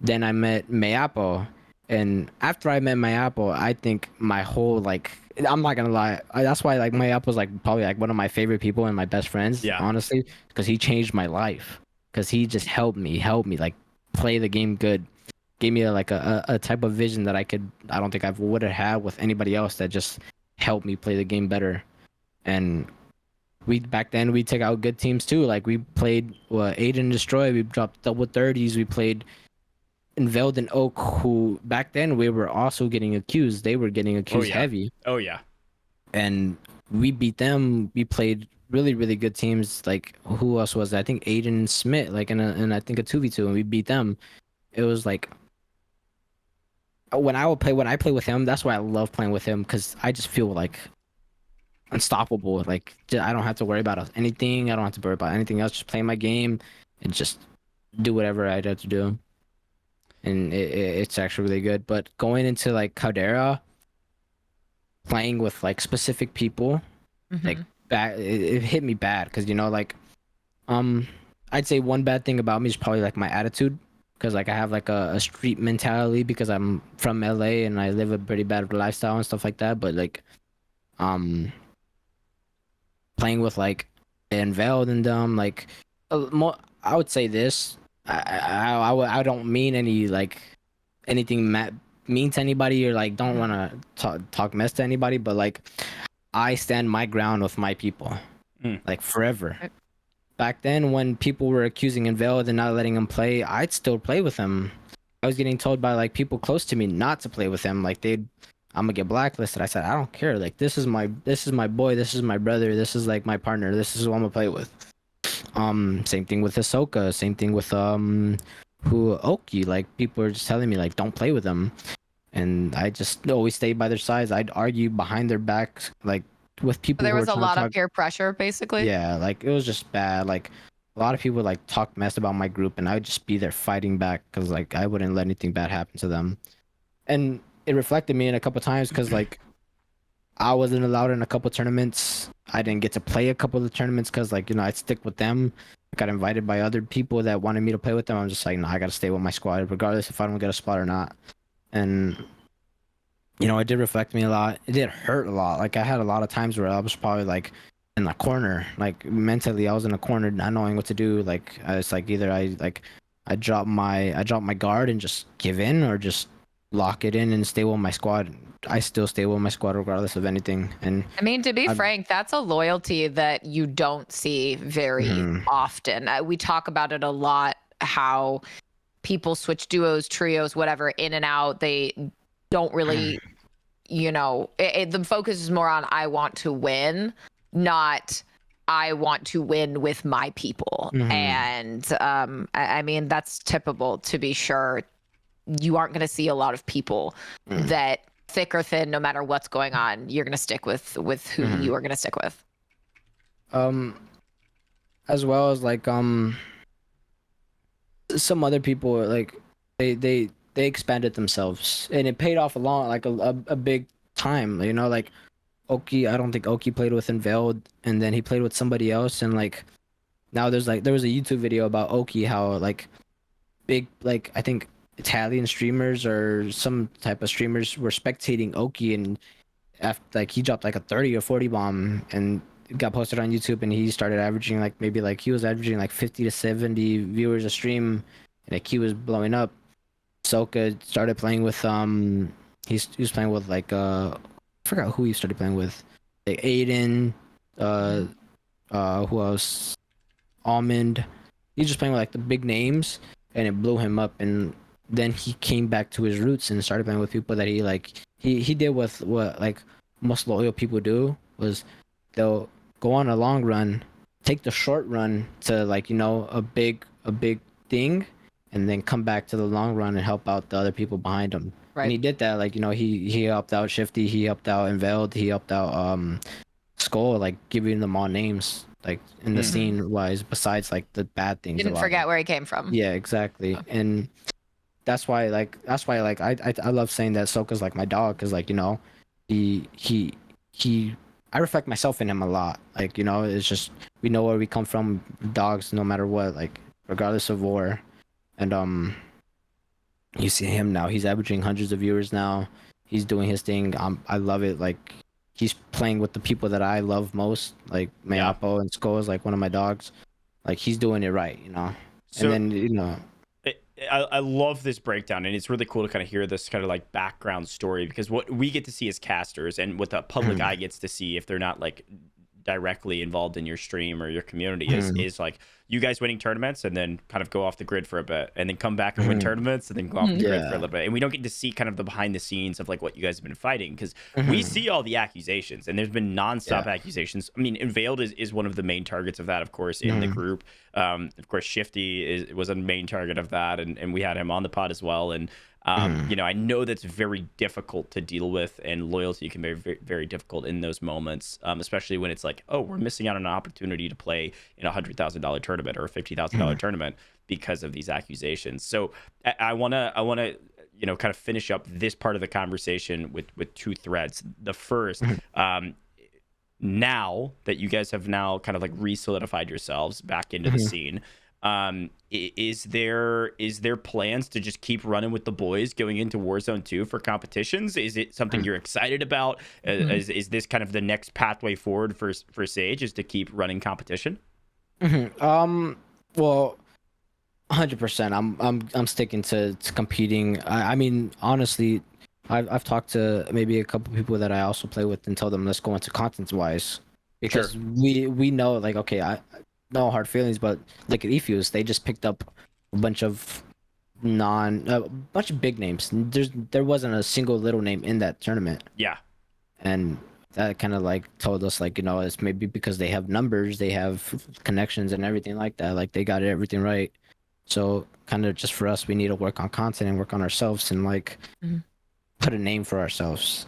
Then I met Mayapo, and after I met Mayapo, I think my whole, like, I'm not gonna lie, that's why like Mayapo's like probably like one of my favorite people and my best friends, honestly, because he changed my life, because he just helped me like play the game good, gave me a type of vision that I don't think I would have had with anybody else, that just helped me play the game better. And back then we take out good teams too. Like we played Aiden Destroy, we dropped double 30s, we played Inveil and Oak, who back then we were also getting accused. They were getting accused heavy. Oh yeah. And we beat them. We played really, really good teams. Like who else was that? I think Aiden Smith, like in I think a 2v2, and we beat them. It was like when I play with him, that's why I love playing with him, because I just feel like unstoppable. Like I don't have to worry about anything. I don't have to worry about anything else. Just play my game and just do whatever I have to do. And it's actually really good. But going into like Caldera, playing with like specific people, like it hit me bad, because like I'd say one bad thing about me is probably like my attitude. because like I have like a street mentality because I'm from LA and I live a pretty bad lifestyle and stuff like that. But like, um, playing with like Unveiled and like, I would say this. I don't mean any like anything mean to anybody or like don't want to talk mess to anybody, but like I stand my ground with my people, like forever. Back then, when people were accusing Unveiled and not letting him play, I'd still play with him. I was getting told by like people close to me not to play with him. Like I'm gonna get blacklisted. I said I don't care. Like this is my boy. This is my brother. This is like my partner. This is who I'm gonna play with. Same thing with Ahsoka. Same thing with Oki. Like people are just telling me like don't play with them, and I just always stayed by their sides. I'd argue behind their backs, like with people. There who was were a trying to lot of talk. peer pressure, basically. Yeah, like it was just bad. Like a lot of people like talk mess about my group, and I would just be there fighting back because like I wouldn't let anything bad happen to them, and it reflected me in a couple times because like I wasn't allowed in a couple tournaments. I didn't get to play a couple of the tournaments because like I'd stick with them. I got invited by other people that wanted me to play with them. I'm just like, no, I gotta stay with my squad regardless if I don't get a spot or not. And it did reflect me a lot. It did hurt a lot. Like I had a lot of times where I was probably like in the corner, like mentally I was in a corner not knowing what to do. Like it's like either I drop my guard and just give in or just lock it in and stay with my squad. I still stay with my squad regardless of anything. And I mean, to be frank, that's a loyalty that you don't see very often. We talk about it a lot, how people switch duos, trios, whatever, in and out. They don't really, the focus is more on I want to win, not I want to win with my people. And I mean, that's typical, to be sure. You aren't going to see a lot of people that, thick or thin, no matter what's going on, you're going to stick with who you are going to stick with. As well as like some other people like they expanded themselves and it paid off a big time. Like Oki, I don't think Oki played with Unveiled, and then he played with somebody else, and like now there was a YouTube video about Oki, how like big, like I think Italian streamers or some type of streamers were spectating Oki, and after like he dropped like a 30 or 40 bomb and it got posted on YouTube, and he started averaging like maybe like he was averaging like 50 to 70 viewers a stream, and like he was blowing up. Soka started playing with he was playing with like I forgot who he started playing with, like Aiden, who else, Almond. He's just playing with like the big names, and it blew him up. And then he came back to his roots and started playing with people that he did with what like most loyal people do, was they'll go on a long run, take the short run to like a big thing, and then come back to the long run and help out the other people behind him. Right. And he did that. Like he helped out Shifty, he helped out Unveiled, he helped out Skull, like giving them all names like in the scene wise, besides like the bad things. Didn't forget where he came from. Yeah, exactly. Okay. And that's why I love saying that Soka's like my dog, because like he I reflect myself in him a lot. Like it's just we know where we come from, dogs, no matter what, like regardless of war. And you see him now, he's averaging hundreds of viewers now, he's doing his thing. I love it. Like he's playing with the people that I love most, like Mayapo and Skull is like one of my dogs. Like he's doing it right, So, and then I love this breakdown, and it's really cool to kind of hear this kind of like background story, because what we get to see as casters and what the public eye gets to see if they're not like directly involved in your stream or your community is like you guys winning tournaments and then kind of go off the grid for a bit and then come back and win tournaments and then go off the grid for a little bit. And we don't get to see kind of the behind the scenes of like what you guys have been fighting, because we see all the accusations and there's been nonstop accusations. I mean, Unveiled is one of the main targets of that, of course, in the group. Of course, Shifty was a main target of that, and we had him on the pod as well. And I know that's very difficult to deal with, and loyalty can be very, very difficult in those moments, especially when it's like, oh, we're missing out on an opportunity to play in a $100,000 tournament or a $50,000 tournament because of these accusations. So I want to kind of finish up this part of the conversation with two threads. The first, now that you guys have now kind of like re-solidified yourselves back into the scene, Is there plans to just keep running with the boys going into Warzone 2 for competitions? Is it something you're excited about? Is this kind of the next pathway forward for Sage, is to keep running competition? Well, 100%. I'm sticking to competing. I mean, honestly, I've talked to maybe a couple people that I also play with and told them let's go into content wise, because we know, like, okay, I no hard feelings, but look at eFuse, they just picked up a bunch of bunch of big names. There wasn't a single little name in that tournament. Yeah. And that kind of like told us, like, it's maybe because they have numbers, they have connections and everything like that. Like, they got everything right. So kind of just for us, we need to work on content and work on ourselves and like put a name for ourselves.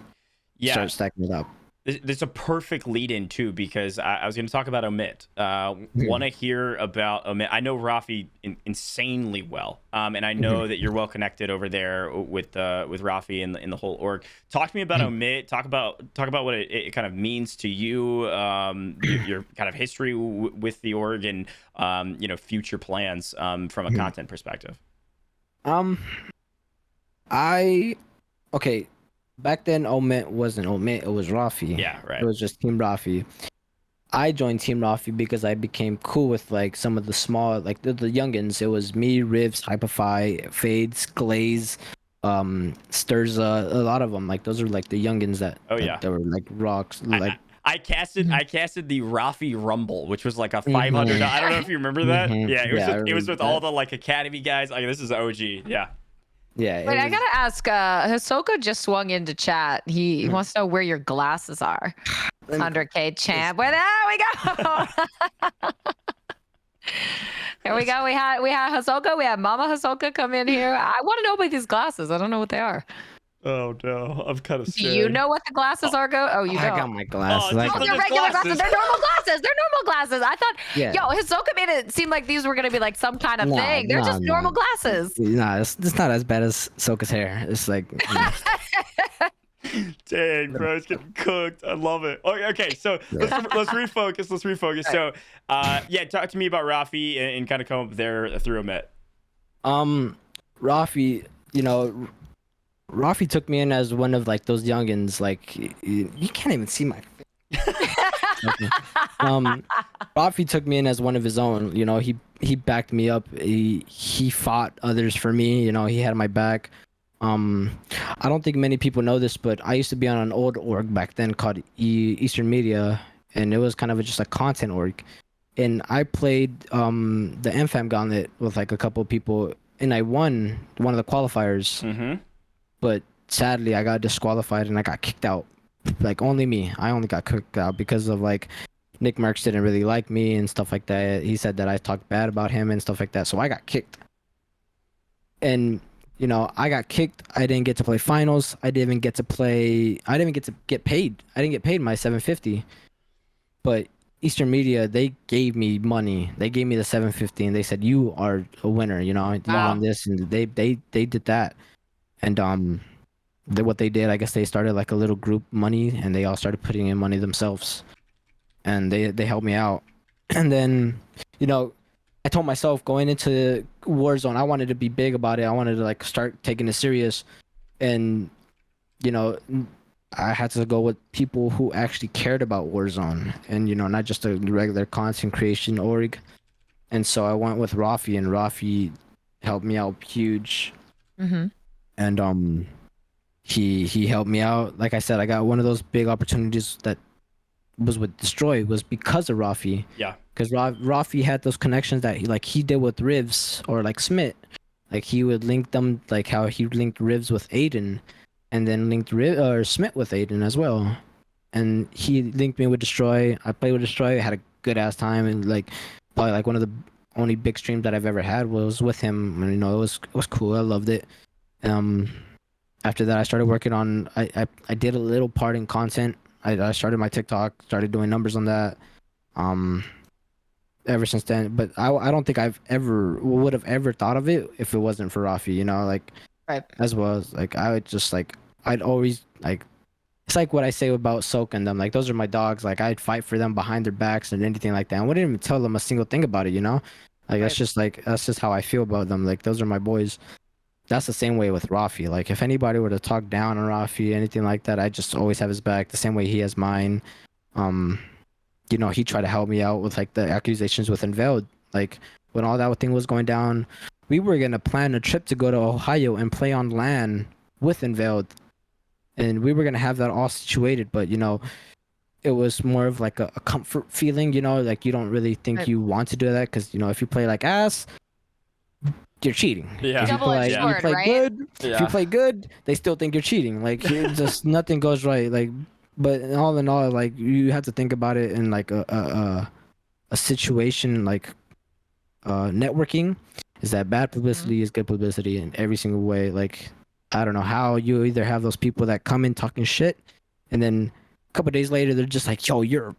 Yeah. Start stacking it up. There's a perfect lead in too, because I was going to talk about Omit. Want to hear about Omit? I know Rafi insanely well, and I know that you're well connected over there with Rafi and the whole org. Talk to me about Omit. Talk about what it kind of means to you, your kind of history with the org, and future plans from a content perspective. Okay. Back then, Omit wasn't Omit, it was Rafi. Yeah, right. It was just Team Rafi. I joined Team Rafi because I became cool with like some of the small, like the youngins. It was me, Rivs, Hyperfy, Fades, Glaze, Sturza, a lot of them. Like, those are like the youngins that that were like rocks. Like, I casted the Rafi Rumble, which was like a 500. I don't know if you remember that. Yeah, it was with all the like academy guys. Like, this is OG. Yeah. Yeah. Wait, I gotta ask. Hisoka just swung into chat. He wants to know where your glasses are. 100K champ. Well, there we go. Here we go. We had Hisoka. We had Mama Hisoka come in here. I want to know about these glasses. I don't know what they are. Oh no, I'm kind of scared. Do you know what the glasses are? Oh, you don't. I got my glasses. They're regular glasses. They're normal glasses. They're normal glasses. I thought, Hisoka made it seem like these were gonna be like some kind of thing. They're just normal glasses. Nah, it's not as bad as Soka's hair. It's like. Dang, bro, it's getting cooked. I love it. Okay, so let's refocus. So, talk to me about Rafi and kind of come up there through Omit. Rafi, Rafi took me in as one of like those youngins. Like, you can't even see my face. Rafi took me in as one of his own. He backed me up. He fought others for me. He had my back. I don't think many people know this, but I used to be on an old org back then called Eastern Media, and it was kind of just a content org. And I played the MFAM Gauntlet with like a couple of people, and I won one of the qualifiers. But sadly, I got disqualified and I got kicked out. Like, only me. I only got kicked out because of like Nick Merckx didn't really like me and stuff like that. He said that I talked bad about him and stuff like that. So I got kicked. And I got kicked. I didn't get to play finals. I didn't even get to play. I didn't even get to get paid. I didn't get paid my 750. But Eastern Media, they gave me money. They gave me the 750 and they said, you are a winner, on this, and they did that. And what they did, I guess they started like a little group money, and they all started putting in money themselves, and they helped me out. And then I told myself going into Warzone, I wanted to be big about it. I wanted to like start taking it serious, and I had to go with people who actually cared about Warzone, and not just a regular content creation org. And so I went with Rafi, and Rafi helped me out huge. And he helped me out. Like I said, I got one of those big opportunities that was with Destroy, was because of Rafi. Yeah. Because Rafi had those connections that he did with Rivs or like Smith. Like, he would link them, like how he linked Rivs with Aiden, and then linked Smith with Aiden as well. And he linked me with Destroy. I played with Destroy. I had a good ass time, and like probably like one of the only big streams that I've ever had was with him. And it was cool. I loved it. After that, I started working on. I did a little part in content. I started my TikTok, started doing numbers on that. Ever since then, but I don't think would have ever thought of it if it wasn't for Rafi. Like, right. As well as like I would just like I'd always like. It's like what I say about Soak and them. Like, those are my dogs. Like, I'd fight for them behind their backs and anything like that. I wouldn't even tell them a single thing about it. Like Right. that's just how I feel about them. Like those are my boys. That's the same way with Rafi. Like if anybody were to talk down on Rafi, anything like that, I just always have his back. The same way he has mine. Um, you know, he tried to help me out with like the accusations with Unveiled. Like when all that thing was going down, we were gonna plan a trip to go to Ohio and play on LAN with Unveiled, and we were gonna have that all situated. But you know, it was more of like a comfort feeling. You know, like you don't really think Right. you want to do that because you know if you play like ass, you're cheating. Yeah. If you Double-edged play, sword, right? good, if Yeah. you play good, they still think you're cheating. Like it just nothing goes right. Like, but all in all, like you have to think about it in like a situation like networking is that bad publicity is good publicity in every single way. Like I don't know how you either have those people that come in talking shit and then a couple days later they're just like, yo, you're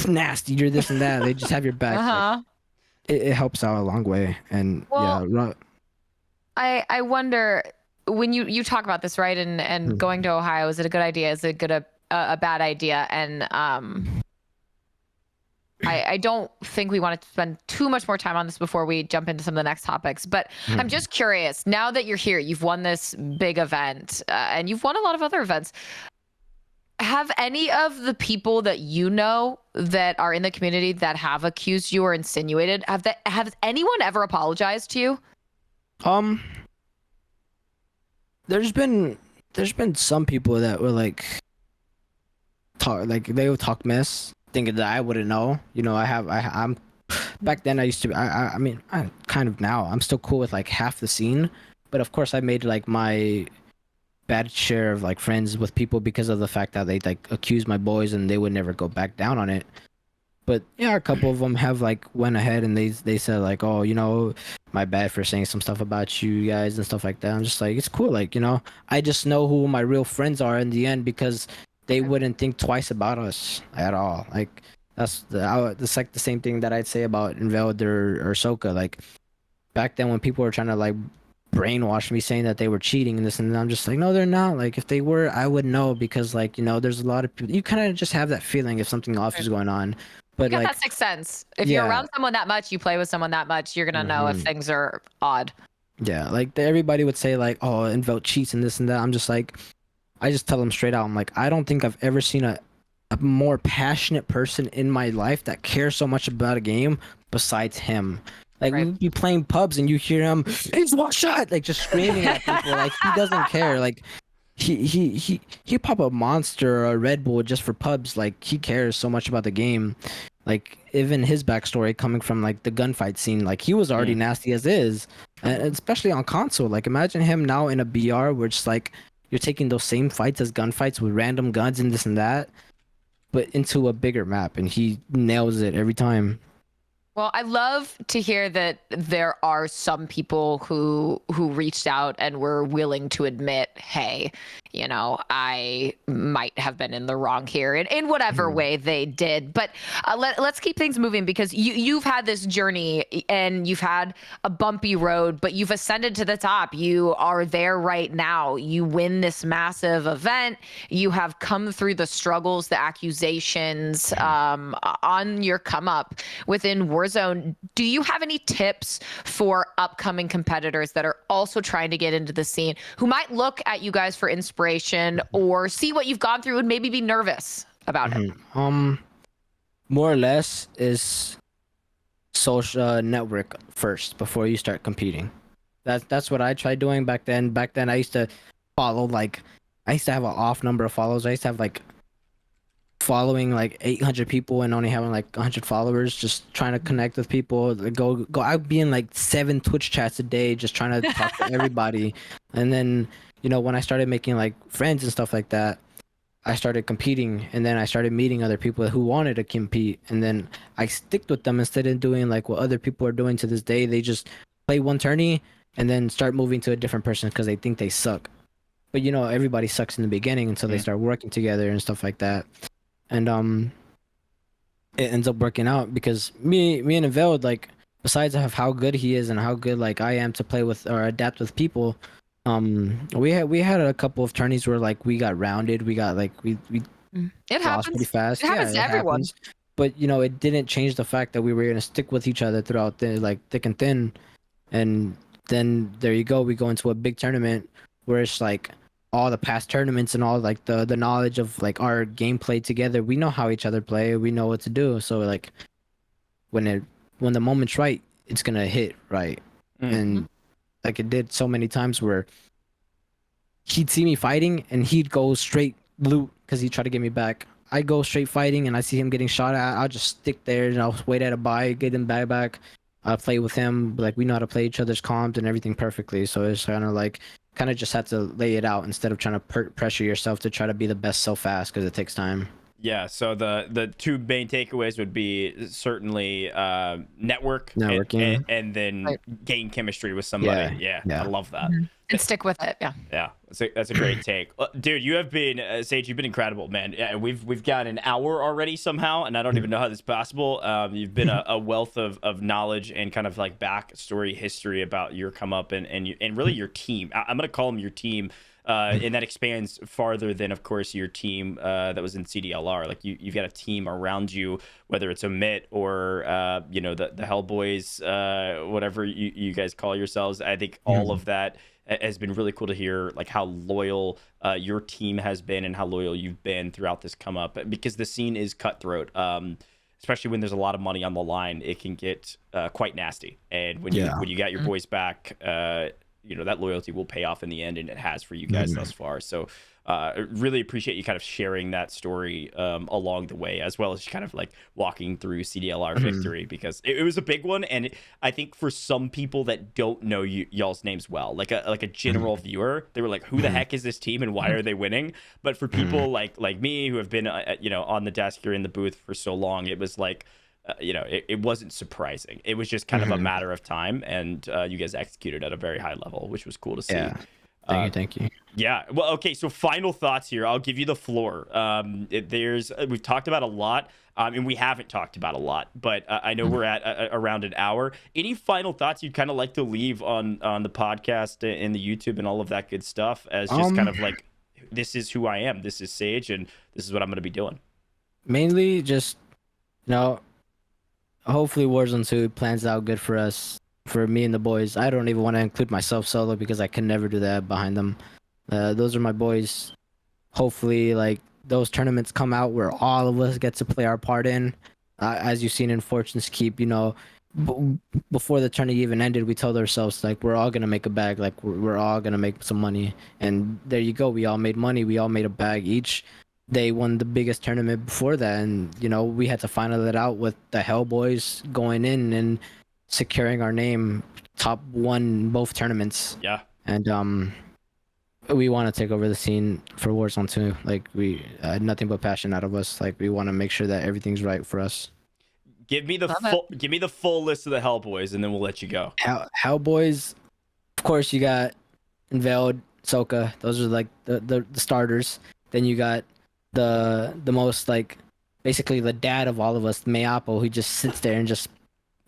nasty, you're this and that. They just have your back. Like, Uh-huh. it helps out a long way. And Well, yeah, I wonder when you talk about this, right? And going to Ohio, is it a good idea? Is it a bad idea? And I don't think we want to spend too much more time on this before we jump into some of the next topics. But I'm just curious. Now that you're here, you've won this big event, and you've won a lot of other events. Have any of the people that you know that are in the community that have accused you or insinuated, have anyone ever apologized to you? there's been some people that were like they would talk mess thinking that I wouldn't know. You know, I'm back then I used to I mean I kind of now I'm still cool with like half the scene, but of course I made like my bad share of like friends with people because of the fact that they like accused my boys and they would never go back down on it. But yeah, a couple of them have like went ahead and they said like, oh, you know, my bad for saying some stuff about you guys and stuff like that. I'm just like, it's cool. Like, you know, I just know who my real friends are in the end because they wouldn't think twice about us at all. Like that's like the same thing that I'd say about Invalid or Soka. Like back then when people were trying to like brainwash me saying that they were cheating and this and that, I'm just like, no, they're not. Like if they were, I would know because like, you know, there's a lot of people, you kind of just have that feeling if something off is going on. But You got like that sixth sense. If you're around someone that much, you play with someone that much, you're gonna know if things are odd. yeah, like everybody would say like, oh, Invoke cheats and this and that. I'm just like, I just tell them straight out. I'm like, I don't think I've ever seen a more passionate person in my life that cares so much about a game besides him. Like Right. we'd be playing pubs and you hear him, he's one shot, like just screaming at people. Like he doesn't care. Like he pop a Monster or a Red Bull just for pubs. Like he cares so much about the game. Like even his backstory coming from like the gunfight scene, like he was already nasty as is, and especially on console. Like imagine him now in a BR where it's like you're taking those same fights as gunfights with random guns and this and that, but into a bigger map, and he nails it every time. Well, I love to hear that there are some people who reached out and were willing to admit, hey, you know, I might have been in the wrong here in whatever way they did. But let's keep things moving because you've had this journey and you've had a bumpy road, but you've ascended to the top. You are there right now. You win this massive event. You have come through the struggles, the accusations on your come up within Warzone. Do you have any tips for upcoming competitors that are also trying to get into the scene who might look at you guys for inspiration or see what you've gone through and maybe be nervous about it? More or less is social network first before you start competing. That's what I tried doing back then. Back then I used to follow like I used to have an off number of followers. I used to have like following like 800 people and only having like 100 followers, just trying to connect with people. Go I'd be in like 7 Twitch chats a day just trying to talk to everybody. And then, you know, when I started making like friends and stuff like that, I started competing, and then I started meeting other people who wanted to compete, and then I sticked with them instead of doing like what other people are doing to this day. They just play one tourney and then start moving to a different person because they think they suck. But you know, everybody sucks in the beginning until they start working together and stuff like that. And it ends up working out because me and Aveld, like besides of how good he is and how good like I am to play with or adapt with people, we had a couple of tourneys where like we got rounded, we got like we It lost pretty happens. fast. It happens to everyone. but you know, it didn't change the fact that we were gonna stick with each other throughout the like thick and thin. And then there you go, we go into a big tournament where it's like all the past tournaments and all like the knowledge of like our gameplay together. We know how each other play. We know what to do. So like when the moment's right, it's gonna hit right. And like it did so many times where he'd see me fighting and he'd go straight loot because he tried to get me back. I go straight fighting and I see him getting shot at. I'll just stick there and I'll wait at a buy, get him back. I'll play with him. Like we know how to play each other's comps and everything perfectly. So it's kind of just have to lay it out instead of trying to pressure yourself to try to be the best so fast because it takes time. Yeah, so the two main takeaways would be certainly networking and then gain chemistry with somebody. Yeah, I love that. And stick with it. Yeah, that's a great take, dude. You have been Sage. You've been incredible, man. Yeah, we've got an hour already somehow, and I don't even know how this is possible. You've been a wealth of knowledge and kind of like backstory history about your come up and really your team. I'm gonna call them your team. And that expands farther than, of course, your team that was in CDLR. Like you've got a team around you, whether it's a MIT or you know the Hellboys, whatever you guys call yourselves. I think all of that has been really cool to hear, like how loyal your team has been and how loyal you've been throughout this come up. Because the scene is cutthroat, especially when there's a lot of money on the line. It can get quite nasty. And when you got your boys back. You know, that loyalty will pay off in the end, and it has for you guys thus far. So really appreciate you kind of sharing that story along the way, as well as kind of like walking through CDLR victory, because it was a big one. And I think for some people that don't know y'all's names well, like a general viewer, they were like, who the heck is this team and why are they winning? But for people like me who have been you know, on the desk or in the booth for so long, it was like, you know, it wasn't surprising. It was just kind of a matter of time, and you guys executed at a very high level, which was cool to see. Yeah. Thank you. Yeah. Well, okay. So final thoughts here. I'll give you the floor. We've talked about a lot, and we haven't talked about a lot, but I know we're at around an hour. Any final thoughts you'd kind of like to leave on the podcast and the YouTube and all of that good stuff, as just kind of like, this is who I am. This is Sage, and this is what I'm going to be doing. Mainly just, you know, hopefully Warzone 2 plans out good for us, for me and the boys. I don't even want to include myself solo because I can never do that behind them. Those are my boys. Hopefully, like, those tournaments come out where all of us get to play our part in. As you've seen in Fortune's Keep, you know, before the tournament even ended, we told ourselves, like, we're all going to make a bag. Like, we're all going to make some money. And there you go. We all made money. We all made a bag each. They won the biggest tournament before that, and you know, we had to final it out with the Hellboys going in and securing our name top one both tournaments. Yeah. And we want to take over the scene for Warzone 2. Like, we nothing but passion out of us. Like, we want to make sure that everything's right for us. Give me the full list of the Hellboys, and then we'll let you go. Hellboys, of course, you got Unveiled, Soka. Those are like the starters. Then you got the most, like, basically the dad of all of us, Mayapo, who just sits there and just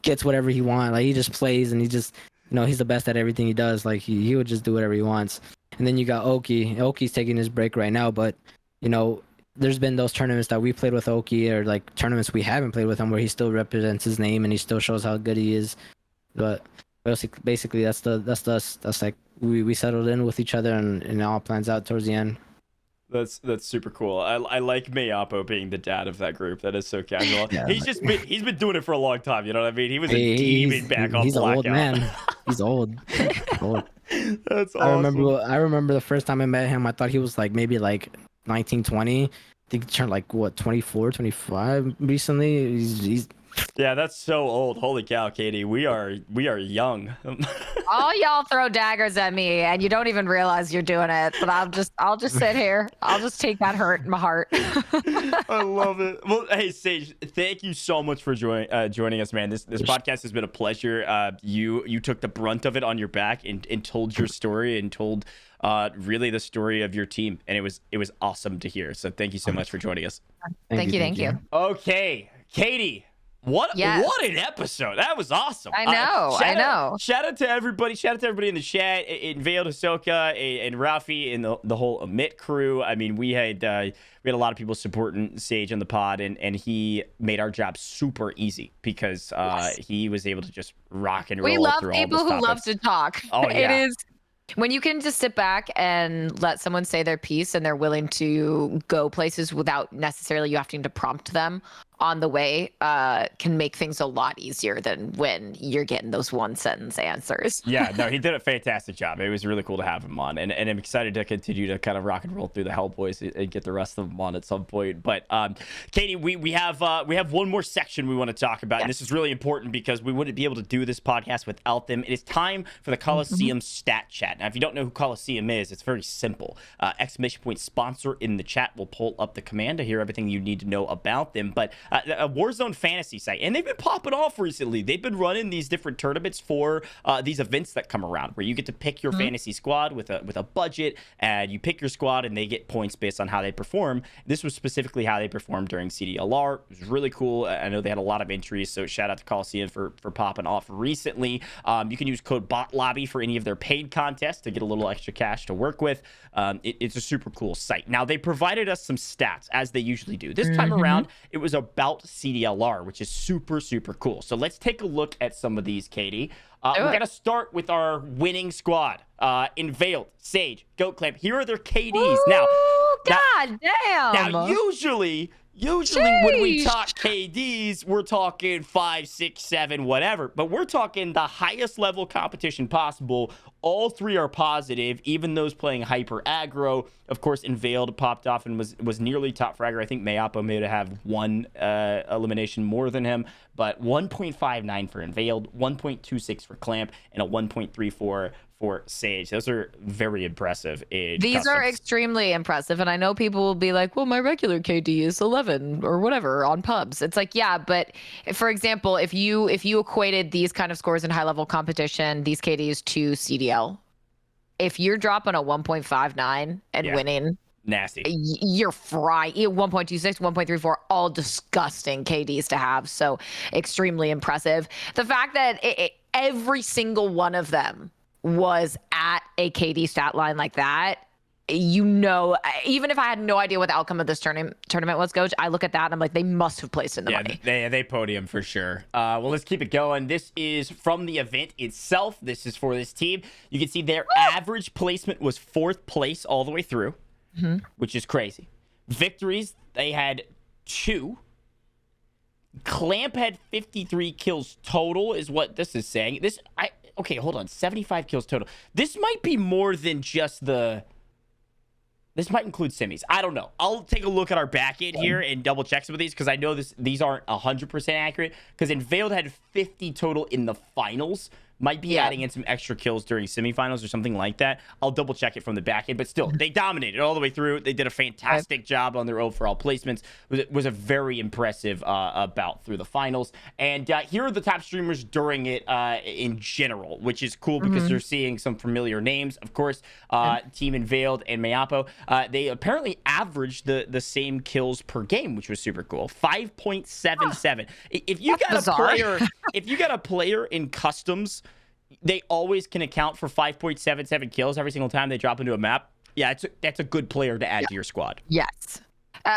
gets whatever he wants. Like, he just plays, and he just, you know, he's the best at everything he does. Like, he would just do whatever he wants. And then you got Oki. Oki's taking his break right now, but you know, there's been those tournaments that we played with Oki, or like tournaments we haven't played with him, where he still represents his name and he still shows how good he is. But basically that's us. That's like we settled in with each other, and it all plans out towards the end. That's super cool. I like Mayapo being the dad of that group. That is so casual. Yeah, he's been doing it for a long time. You know what I mean? He was a demon back on Blackout. He's an old man. He's old. That's awesome. I remember the first time I met him, I thought he was like maybe like 19, 20. I think he turned like what, 24, 25 recently. He's Yeah, that's so old. Holy cow, Katie. We are young. All y'all throw daggers at me, and you don't even realize you're doing it. But I'll just sit here. I'll just take that hurt in my heart. I love it. Well, hey, Sage, thank you so much for joining us, man. This podcast has been a pleasure. You took the brunt of it on your back and told your story and told really the story of your team, and it was awesome to hear. So thank you so much for joining us. Thank you. Okay, Katie. What Yes. what an episode! That was awesome. I know, I know. Shout out to everybody. Shout out to everybody in the chat, in Veiled Ahsoka, and Ralphie, and the whole Amit crew. I mean, we had a lot of people supporting Sage on the pod, and he made our job super easy because he was able to just rock and roll. We love through all people those who love topics. to talk. Oh, yeah. It is when you can just sit back and let someone say their piece and they're willing to go places without necessarily you having to prompt them on the way, can make things a lot easier than when you're getting those one sentence answers. Yeah, no, he did a fantastic job. It was really cool to have him on, and I'm excited to continue to kind of rock and roll through the Hellboys and get the rest of them on at some point. But Katie, we have one more section we want to talk about, and this is really important because we wouldn't be able to do this podcast without them. It is time for the Kolosseum stat chat. Now, if you don't know who Kolosseum is, it's very simple. Exclamation point sponsor in the chat will pull up the command to hear everything you need to know about them. But a Warzone fantasy site, and they've been popping off recently. They've been running these different tournaments for these events that come around where you get to pick your fantasy squad with a budget, and you pick your squad and they get points based on how they perform. This was specifically how they performed during CDLR. It was really cool. I know they had a lot of entries, so shout out to Kolosseum for popping off recently. You can use code BOTLOBBY for any of their paid contests to get a little extra cash to work with. It's a super cool site. Now, they provided us some stats, as they usually do. This time around, it was about CDLR, which is super, super cool. So let's take a look at some of these, Katie. We're going to start with our winning squad. In Veiled, Sage, Goat Clamp. Here are their KDs. Ooh, God damn. Now, usually when we talk KDs, we're talking 5, 6, 7, whatever. But we're talking the highest level competition possible. All three are positive, even those playing hyper aggro. Of course, Veiled popped off and was nearly top fragger. I think Mayapo may have one elimination more than him, but 1.59 for Veiled, 1.26 for Clamp, and a 1.34 for Sage. Those are very impressive. These are extremely impressive, and I know people will be like, well, my regular KD is 11 or whatever on pubs. It's like, yeah, but for example, if you equated these kind of scores in high level competition, these KDs to CDL, if you're dropping a 1.59 and winning, nasty, you're fried. 1.26, 1.34, all disgusting KDs to have. So extremely impressive. The fact that every single one of them was at a KD stat line like that, even if I had no idea what the outcome of this tournament was, GOJJ, I look at that and I'm like, they must have placed in the money. They podium for sure. Well, let's keep it going. This is from the event itself. This is for this team. You can see their average placement was 4th place all the way through, which is crazy. Victories, they had 2. Clamp had 53 kills total, is what this is saying. Okay, hold on. 75 kills total. This might be more than just this might include semis. I don't know. I'll take a look at our back end here and double check some of these because I know these aren't 100% accurate. Because Veiled had 50 total in the finals. Might be adding in some extra kills during semifinals or something like that. I'll double check it from the back end, but still, they dominated all the way through. They did a fantastic job on their overall placements. It was a very impressive bout through the finals. And here are the top streamers during it in general, which is cool because they're seeing some familiar names. Of course, Team Veiled and Mayapo. They apparently averaged the same kills per game, which was super cool. 5.77. If you got a player in customs, they always can account for 5.77 kills every single time they drop into a map. Yeah, that's a good player to add to your squad. Yes.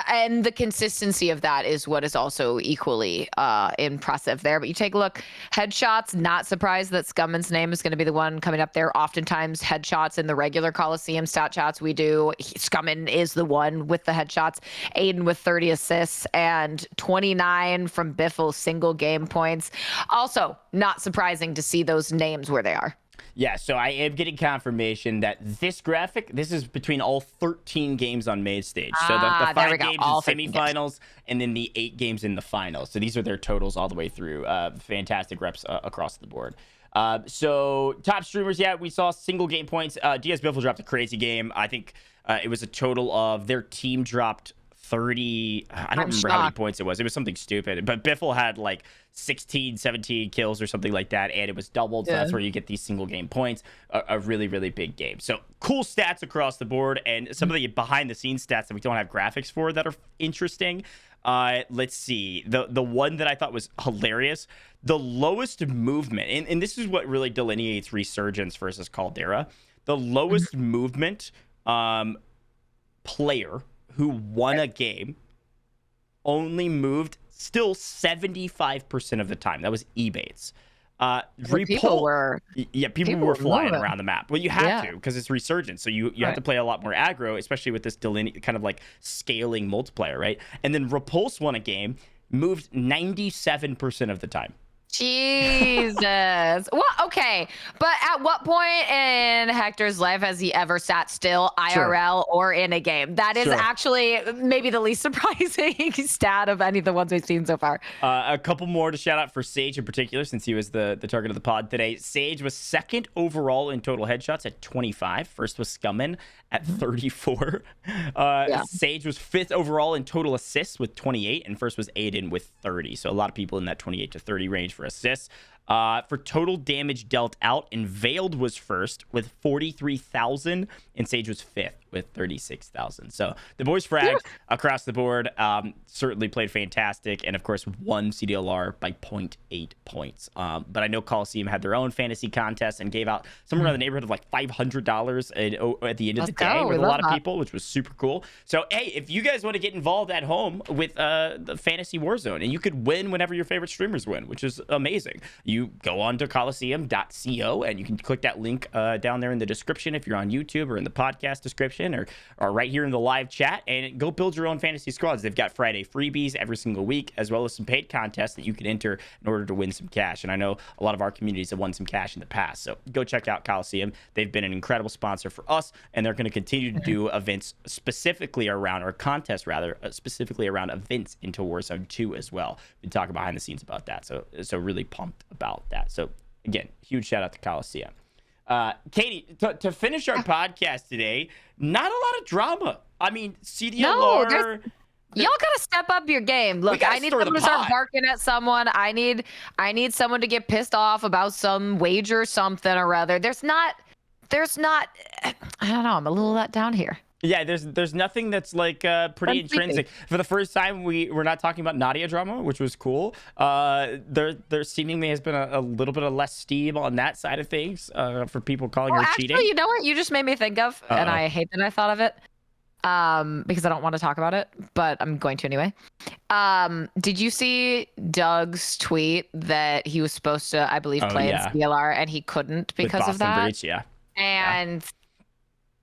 And the consistency of that is what is also equally impressive there. But you take a look, headshots, not surprised that Scumman's name is going to be the one coming up there. Oftentimes headshots in the regular Kolosseum stat chats we do, Scumman is the one with the headshots. Aiden with 30 assists and 29 from Biffle single game points. Also, not surprising to see those names where they are. Yeah, so I am getting confirmation that this graphic, this is between all 13 games on main stage. So the 5 games in semifinals and then the 8 games in the finals. So these are their totals all the way through. Fantastic reps across the board. So top streamers, yeah, we saw single game points. DS Biffle dropped a crazy game. I think it was a total of their team dropped 30. I don't I'm remember how many shocked. points it was. It was something stupid. But Biffle had like 16, 17 kills or something like that, and it was doubled. So that's where you get these single game points. A really, really big game. So cool stats across the board, and some of the behind the scenes stats that we don't have graphics for that are interesting. Let's see. The one that I thought was hilarious, the lowest movement, and this is what really delineates Resurgence versus Caldera. The lowest movement player who won a game only moved still 75% of the time. That was Ebates. People were people were flying moving around the map. Well, you have to, because it's Resurgence, so you have to play a lot more aggro, especially with this kind of like scaling multiplayer, right? And then Repulse won a game, moved 97% of the time. Jesus. Well, okay. But at what point in Hector's life has he ever sat still IRL or in a game? That is actually maybe the least surprising stat of any of the ones we've seen so far. A couple more to shout out for Sage in particular, since he was the target of the pod today. Sage was second overall in total headshots at 25. First was Scummin at 34. Sage was fifth overall in total assists with 28, and first was Aiden with 30. So a lot of people in that 28 to 30 range for assists. For total damage dealt out, and Veiled was first with 43,000, and Sage was fifth with 36,000. So the boys fragged across the board. Certainly played fantastic, and of course won CDLR by 0.8 points. But I know Kolosseum had their own fantasy contest and gave out somewhere around the neighborhood of like $500 at the end of the day with a lot of people, which was super cool. So hey, if you guys want to get involved at home with the Fantasy Warzone, and you could win whenever your favorite streamers win, which is amazing. You go on to Kolosseum.co, and you can click that link down there in the description if you're on YouTube, or in the podcast description, or right here in the live chat, and go build your own fantasy squads. They've got Friday freebies every single week, as well as some paid contests that you can enter in order to win some cash. And I know a lot of our communities have won some cash in the past, so go check out Kolosseum. They've been an incredible sponsor for us, and they're going to continue to do events specifically around, or contests rather, specifically around events into Warzone 2 as well. We talk behind the scenes about that, so really pumped about that. So again, huge shout out to Kolosseum. Katie, to finish our podcast today, not a lot of drama. I mean, CDLR. Y'all gotta step up your game. Look, I need someone to start barking at someone. I need someone to get pissed off about some wager, something or other. There's not. I don't know. I'm a little let down here. Yeah, there's nothing that's like pretty intrinsic. For the first time, we're not talking about Nadia drama, which was cool. There seemingly has been a little bit of less steam on that side of things for people calling her cheating. Actually, you know what you just made me think of, and I hate that I thought of it, because I don't want to talk about it, but I'm going to anyway. Did you see Doug's tweet that he was supposed to, I believe, play in CDLR, and he couldn't because of that? Breach, yeah. And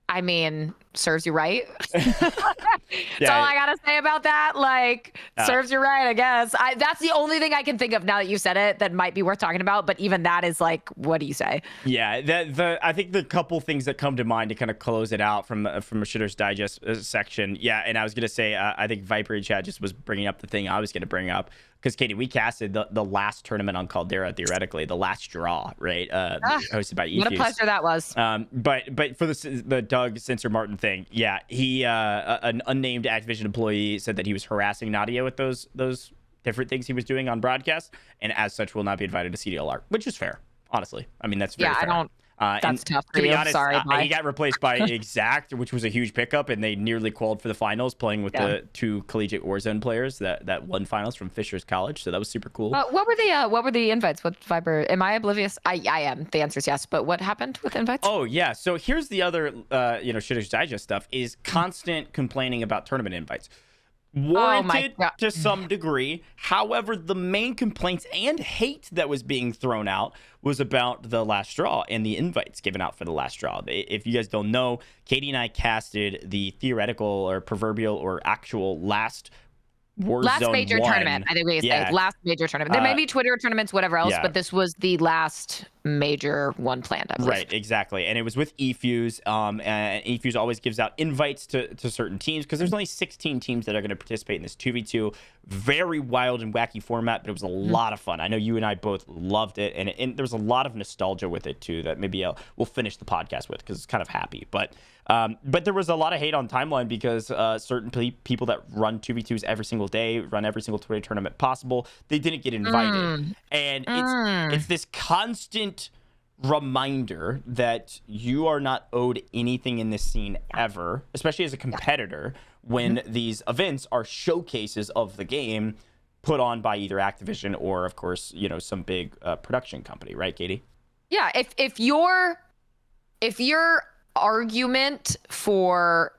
I mean, serves you right. That's all I gotta say about that. Like, serves you right, I guess. That's the only thing I can think of now that you said it that might be worth talking about. But even that is like, what do you say? Yeah, I think the couple things that come to mind to kind of close it out from a Shitter's Digest section. Yeah, and I was gonna say, I think Viper in chat just was bringing up the thing I was gonna bring up. Because, Katie, we casted the last tournament on Caldera, theoretically, the last draw, right? Hosted by Efuse. What a pleasure that was. But for the Doug Censor Martin thing, yeah, he an unnamed Activision employee said that he was harassing Nadia with those different things he was doing on broadcast, and as such will not be invited to CDLR, which is fair, honestly. I mean, that's very fair. I don't. That's tough for to be you. honest, Sorry, he got replaced by Exact, which was a huge pickup, and they nearly qualified for the finals, playing with the two collegiate Warzone players that won finals from Fisher's College. So that was super cool. What were the invites? What Viper? Am I oblivious? I am. The answer is yes. But what happened with invites? Oh yeah. So here's the other Shitter's Digest stuff is constant complaining about tournament invites. Warranted to some degree. However, the main complaints and hate that was being thrown out was about the last draw and the invites given out for the last draw. If you guys don't know, Katie and I casted the theoretical or proverbial or actual last Warzone major tournament. I think we say last major tournament. There may be Twitter tournaments, whatever else, but this was the last major one planned, I believe. Right, exactly. And it was with eFuse. And eFuse always gives out invites to certain teams because there's only 16 teams that are going to participate in this 2v2. Very wild and wacky format, but it was a lot of fun. I know you and I both loved it, and there was a lot of nostalgia with it too that maybe we'll finish the podcast with because it's kind of happy. But there was a lot of hate on timeline because certain people that run 2v2s every single day, run every single tournament possible, they didn't get invited. And it's this constant reminder that you are not owed anything in this scene ever, especially as a competitor, when these events are showcases of the game put on by either Activision or, of course, some big production company, right, Katie? Yeah, if your argument for,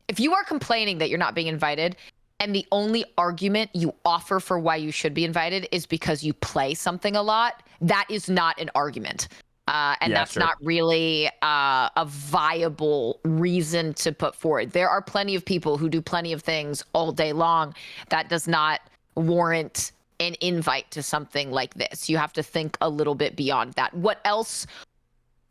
if you are complaining that you're not being invited and the only argument you offer for why you should be invited is because you play something a lot, that is not an argument. That's not really a viable reason to put forward. There are plenty of people who do plenty of things all day long. That does not warrant an invite to something like this. You have to think a little bit beyond that. What else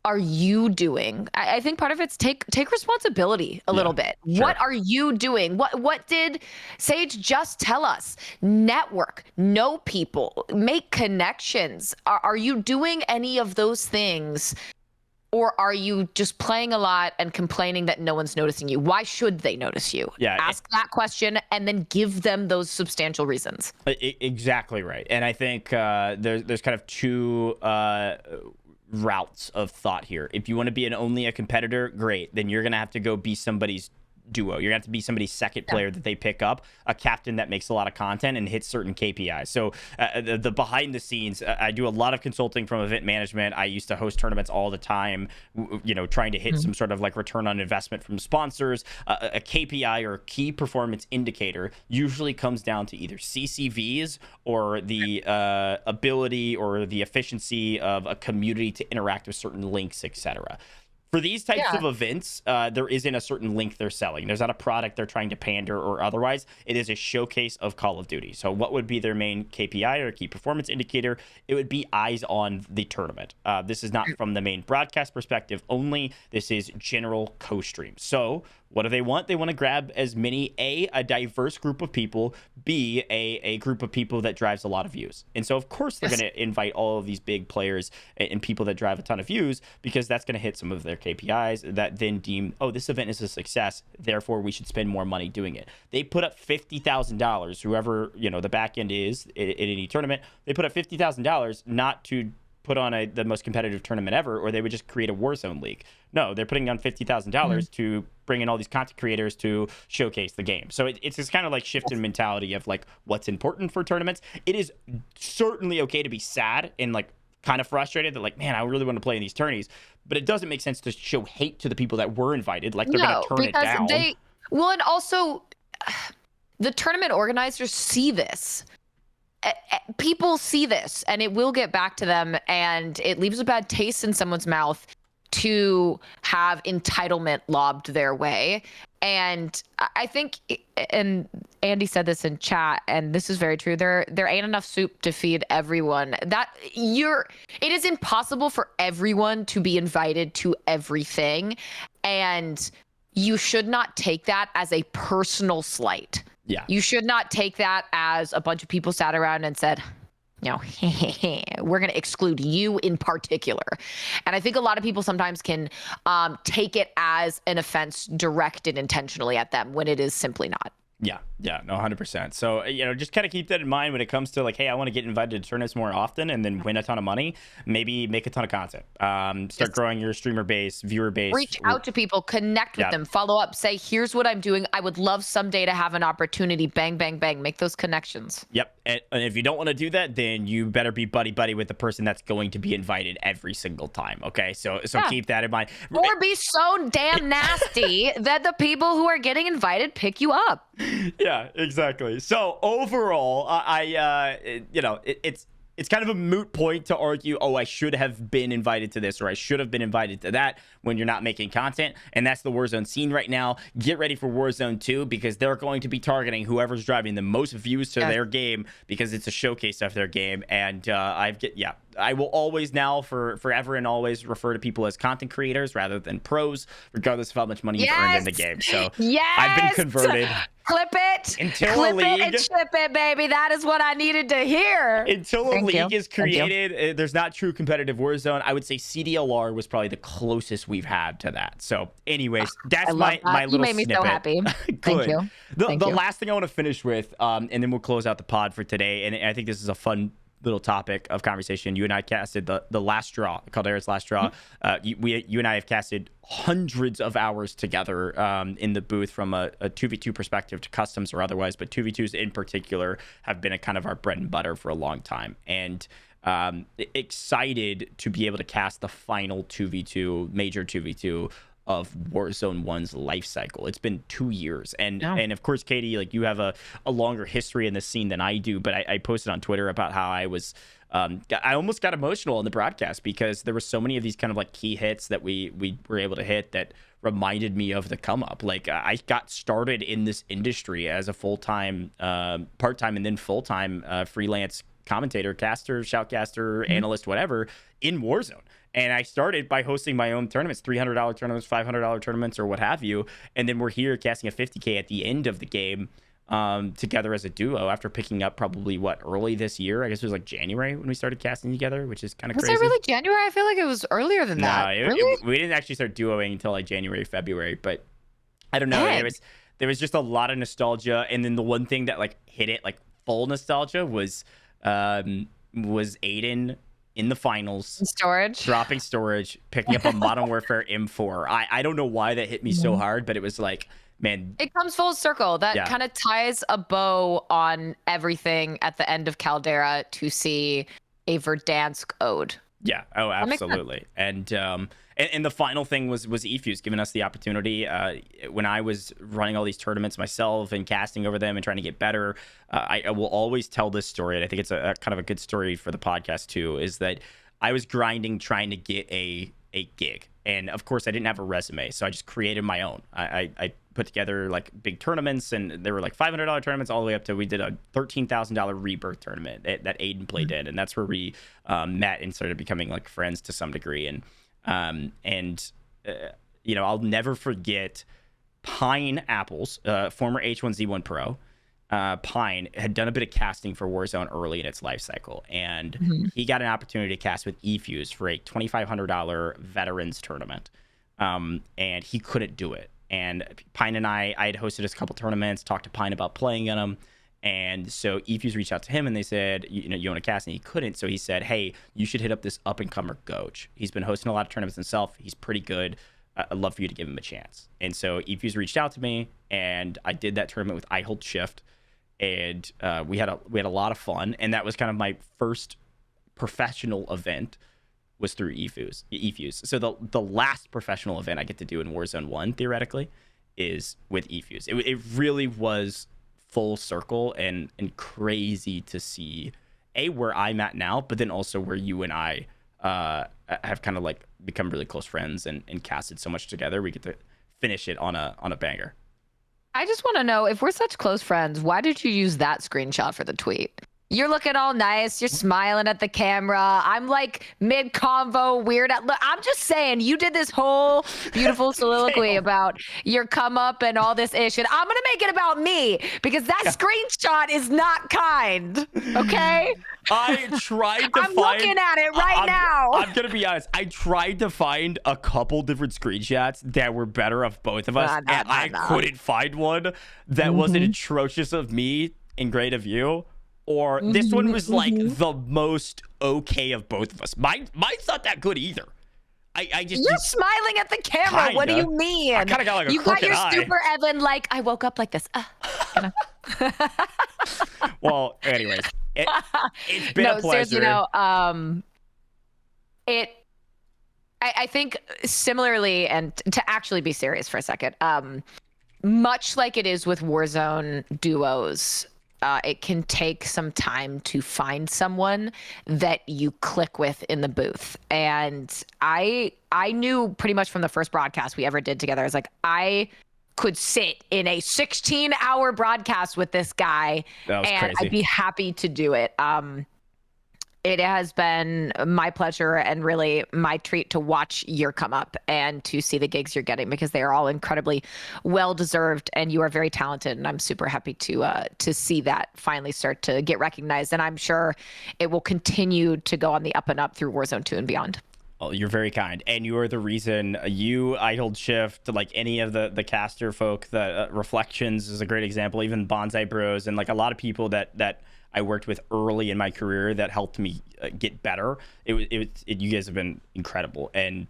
are you doing? I think part of it's take responsibility a little bit. Sure. What are you doing? What did Sage just tell us? Network, know people, make connections. Are you doing any of those things? Or are you just playing a lot and complaining that no one's noticing you? Why should they notice you? Yeah, ask that question and then give them those substantial reasons. Exactly right. And I think there's kind of two routes of thought here. If you want to be only a competitor, great. Then you're going to have to go be somebody's duo. You're going to have to be somebody's second player that they pick up, a captain that makes a lot of content and hits certain KPIs. So the behind the scenes, I do a lot of consulting from event management. I used to host tournaments all the time, trying to hit some sort of like return on investment from sponsors. A KPI or key performance indicator usually comes down to either CCVs or the ability or the efficiency of a community to interact with certain links, etc. For these types of events, there isn't a certain link they're selling. There's not a product they're trying to pander or otherwise. It is a showcase of Call of Duty. So what would be their main KPI or key performance indicator? It would be eyes on the tournament. This is not from the main broadcast perspective only. This is general co-stream. So what do they want? They want to grab as many, a diverse group of people, B, a group of people that drives a lot of views. And so, of course, they're going to invite all of these big players and people that drive a ton of views because that's going to hit some of their KPIs that then deem, oh, this event is a success, therefore we should spend more money doing it. They put up $50,000, whoever, the back end is in any tournament, they put up $50,000 not to put on the most competitive tournament ever, or they would just create a Warzone league. No, they're putting down $50,000 to bring in all these content creators to showcase the game. So it's this kind of like shift in mentality of like what's important for tournaments. It is certainly okay to be sad and like kind of frustrated that like, man, I really want to play in these tourneys, but it doesn't make sense to show hate to the people that were invited. Like they're going to turn it down. Well, and also the tournament organizers see this. People see this and it will get back to them, and it leaves a bad taste in someone's mouth to have entitlement lobbed their way. And I think, and Andy said this in chat, and this is very true, there ain't enough soup to feed everyone. It is impossible for everyone to be invited to everything, and you should not take that as a personal slight. Yeah. You should not take that as a bunch of people sat around and said, we're going to exclude you in particular. And I think a lot of people sometimes can take it as an offense directed intentionally at them when it is simply not. Yeah, no, 100%. So, just kind of keep that in mind when it comes to like, hey, I want to get invited to tournaments more often and then win a ton of money, maybe make a ton of content, start growing your streamer base, viewer base. Reach out to people, connect with them, follow up, say, here's what I'm doing. I would love someday to have an opportunity. Bang, bang, bang. Make those connections. Yep. And if you don't want to do that, then you better be buddy with the person that's going to be invited every single time. Okay. So keep that in mind. Or be so damn nasty that the people who are getting invited pick you up. Yeah, exactly. So overall, it's kind of a moot point to argue, oh, I should have been invited to this or I should have been invited to that when you're not making content. And that's the Warzone scene right now. Get ready for Warzone 2 because they're going to be targeting whoever's driving the most views to their game because it's a showcase of their game. And I will always now forever and always refer to people as content creators rather than pros, regardless of how much money you've earned in the game. So I've been converted. Clip it. Until Clip a league, it and ship it, baby. That is what I needed to hear. Until a league is created, there's not true competitive Warzone. I would say CDLR was probably the closest we've had to that. So, anyways, that's my little You made me snippet. so happy. Good. Thank you. The last thing I want to finish with, and then we'll close out the pod for today. And I think this is a fun little topic of conversation. You and I casted the last draw, Caldera's last draw. You and I have casted hundreds of hours together in the booth from a 2v2 perspective to customs or otherwise, but 2v2s in particular have been a kind of our bread and butter for a long time. And excited to be able to cast the final 2v2, major 2v2 of Warzone 1's life cycle. It's been 2 years. And of course, Katie, like you have a longer history in this scene than I do, but I posted on Twitter about how I was I almost got emotional in the broadcast because there were so many of these kind of like key hits that we were able to hit that reminded me of the come up. Like I got started in this industry as a full-time, part-time and then full-time freelance commentator, caster, shoutcaster, analyst, whatever, in Warzone. And I started by hosting my own tournaments, $300 tournaments, $500 tournaments, or what have you. And then we're here casting a 50K at the end of the game together as a duo after picking up probably early this year. I guess it was like January when we started casting together, which is kind of crazy. Was it really January? I feel like it was earlier than that. Really? We didn't actually start duoing until like January, February. But I don't know. There was just a lot of nostalgia. And then the one thing that like hit it like full nostalgia was Aiden in the finals, dropping storage, picking up a Modern Warfare M4. I don't know why that hit me so hard, but it was like, man, it comes full circle. That kind of ties a bow on everything at the end of Caldera to see a Verdansk ode. Yeah. Oh, absolutely. And the final thing was eFuse giving us the opportunity. When I was running all these tournaments myself and casting over them and trying to get better, I will always tell this story, and I think it's a kind of a good story for the podcast too, is that I was grinding trying to get a gig. And of course I didn't have a resume, so I just created my own. I put together like big tournaments, and there were like $500 tournaments all the way up to, we did a $13,000 rebirth tournament that Aiden played in. And that's where we met and started becoming like friends to some degree. And you know, I'll never forget Pine Apples, former H1Z1 Pro. Pine had done a bit of casting for Warzone early in its life cycle, and he got an opportunity to cast with eFuse for a $2,500 veterans tournament, and he couldn't do it. And Pine and I had hosted a couple tournaments, talked to Pine about playing in them, and so eFuse reached out to him and they said, you know, you want to cast, and he couldn't. So he said, hey, you should hit up this up-and-comer GOJJ. He's been hosting a lot of tournaments himself. He's pretty good. I'd love for you to give him a chance. And so eFuse reached out to me, and I did that tournament with I Hold Shift, and we had a lot of fun. And that was kind of my first professional event was through eFuse. So the last professional event I get to do in Warzone 1 theoretically is with eFuse. It really was full circle and crazy to see where I'm at now, but then also where you and I have kind of like become really close friends and casted so much together. We get to finish it on a banger. I just want to know, if we're such close friends, why did you use that screenshot for the tweet? You're looking all nice. You're smiling at the camera. I'm like mid-convo, weird. I'm just saying, you did this whole beautiful soliloquy about your come up and all this ish. And I'm going to make it about me because that screenshot is not kind. Okay? I tried to I'm looking at it right now. I'm going to be honest. I tried to find a couple different screenshots that were better of both of us. And I couldn't find one that wasn't atrocious of me and great of you. Or this one was like the most okay of both of us. Mine's not that good either. I just You're smiling at the camera. Kinda. What do you mean? I kind of got like a you got your eye. super Evan like I woke up like this. Well, anyways, it's been a pleasure. Seriously, I think similarly, and to actually be serious for a second, much like it is with Warzone duos. it can take some time to find someone that you click with in the booth. And I knew pretty much from the first broadcast we ever did together, I was like, I could sit in a 16-hour broadcast with this guy and crazy. I'd be happy to do it. It has been my pleasure and really my treat to watch your come up and to see the gigs you're getting, because they are all incredibly well-deserved and you are very talented. And I'm super happy to see that finally start to get recognized. And I'm sure it will continue to go on the up and up through Warzone 2 and beyond. Oh, you're very kind, and you are the reason. You, I Hold Shift, like any of the caster folk. The Reflections is a great example. Even Bonsai Bros, and like a lot of people that I worked with early in my career that helped me get better. You guys have been incredible. And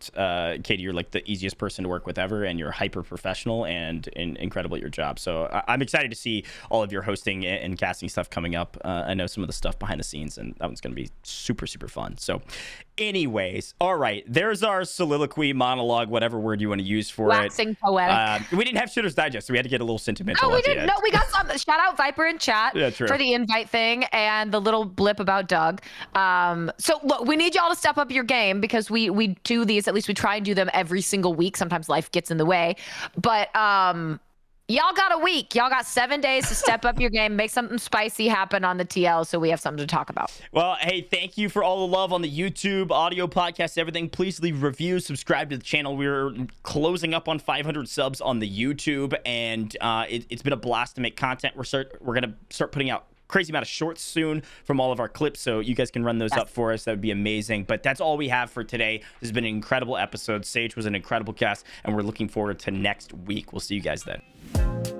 Katie, you're like the easiest person to work with ever, and you're hyper professional and incredible at your job. So I'm excited to see all of your hosting and casting stuff coming up. I know some of the stuff behind the scenes, and that one's going to be super, super fun. So anyways, all right, there's our soliloquy, monologue, whatever word you want to use for Waxing poetic. We didn't have Shooter's Digest, so we had to get a little sentimental. No, we didn't. No, we got some. Shout out Viper in chat for the invite thing and the little blip about Doug. So look, we need y'all to step up your game, because we do these, at least we try and do them every single week. Sometimes life gets in the way, but y'all got a week. Y'all got 7 days to step up your game, make something spicy happen on the TL, so we have something to talk about. Well, hey, thank you for all the love on the YouTube, audio, podcast, everything. Please leave reviews, subscribe to the channel. We're closing up on 500 subs on the YouTube, and it's been a blast to make content. We're gonna start putting out crazy amount of shorts soon from all of our clips, so you guys can run those up for us. That would be amazing. But that's all we have for today. This has been an incredible episode. Sage was an incredible guest, and we're looking forward to next week. We'll see you guys then.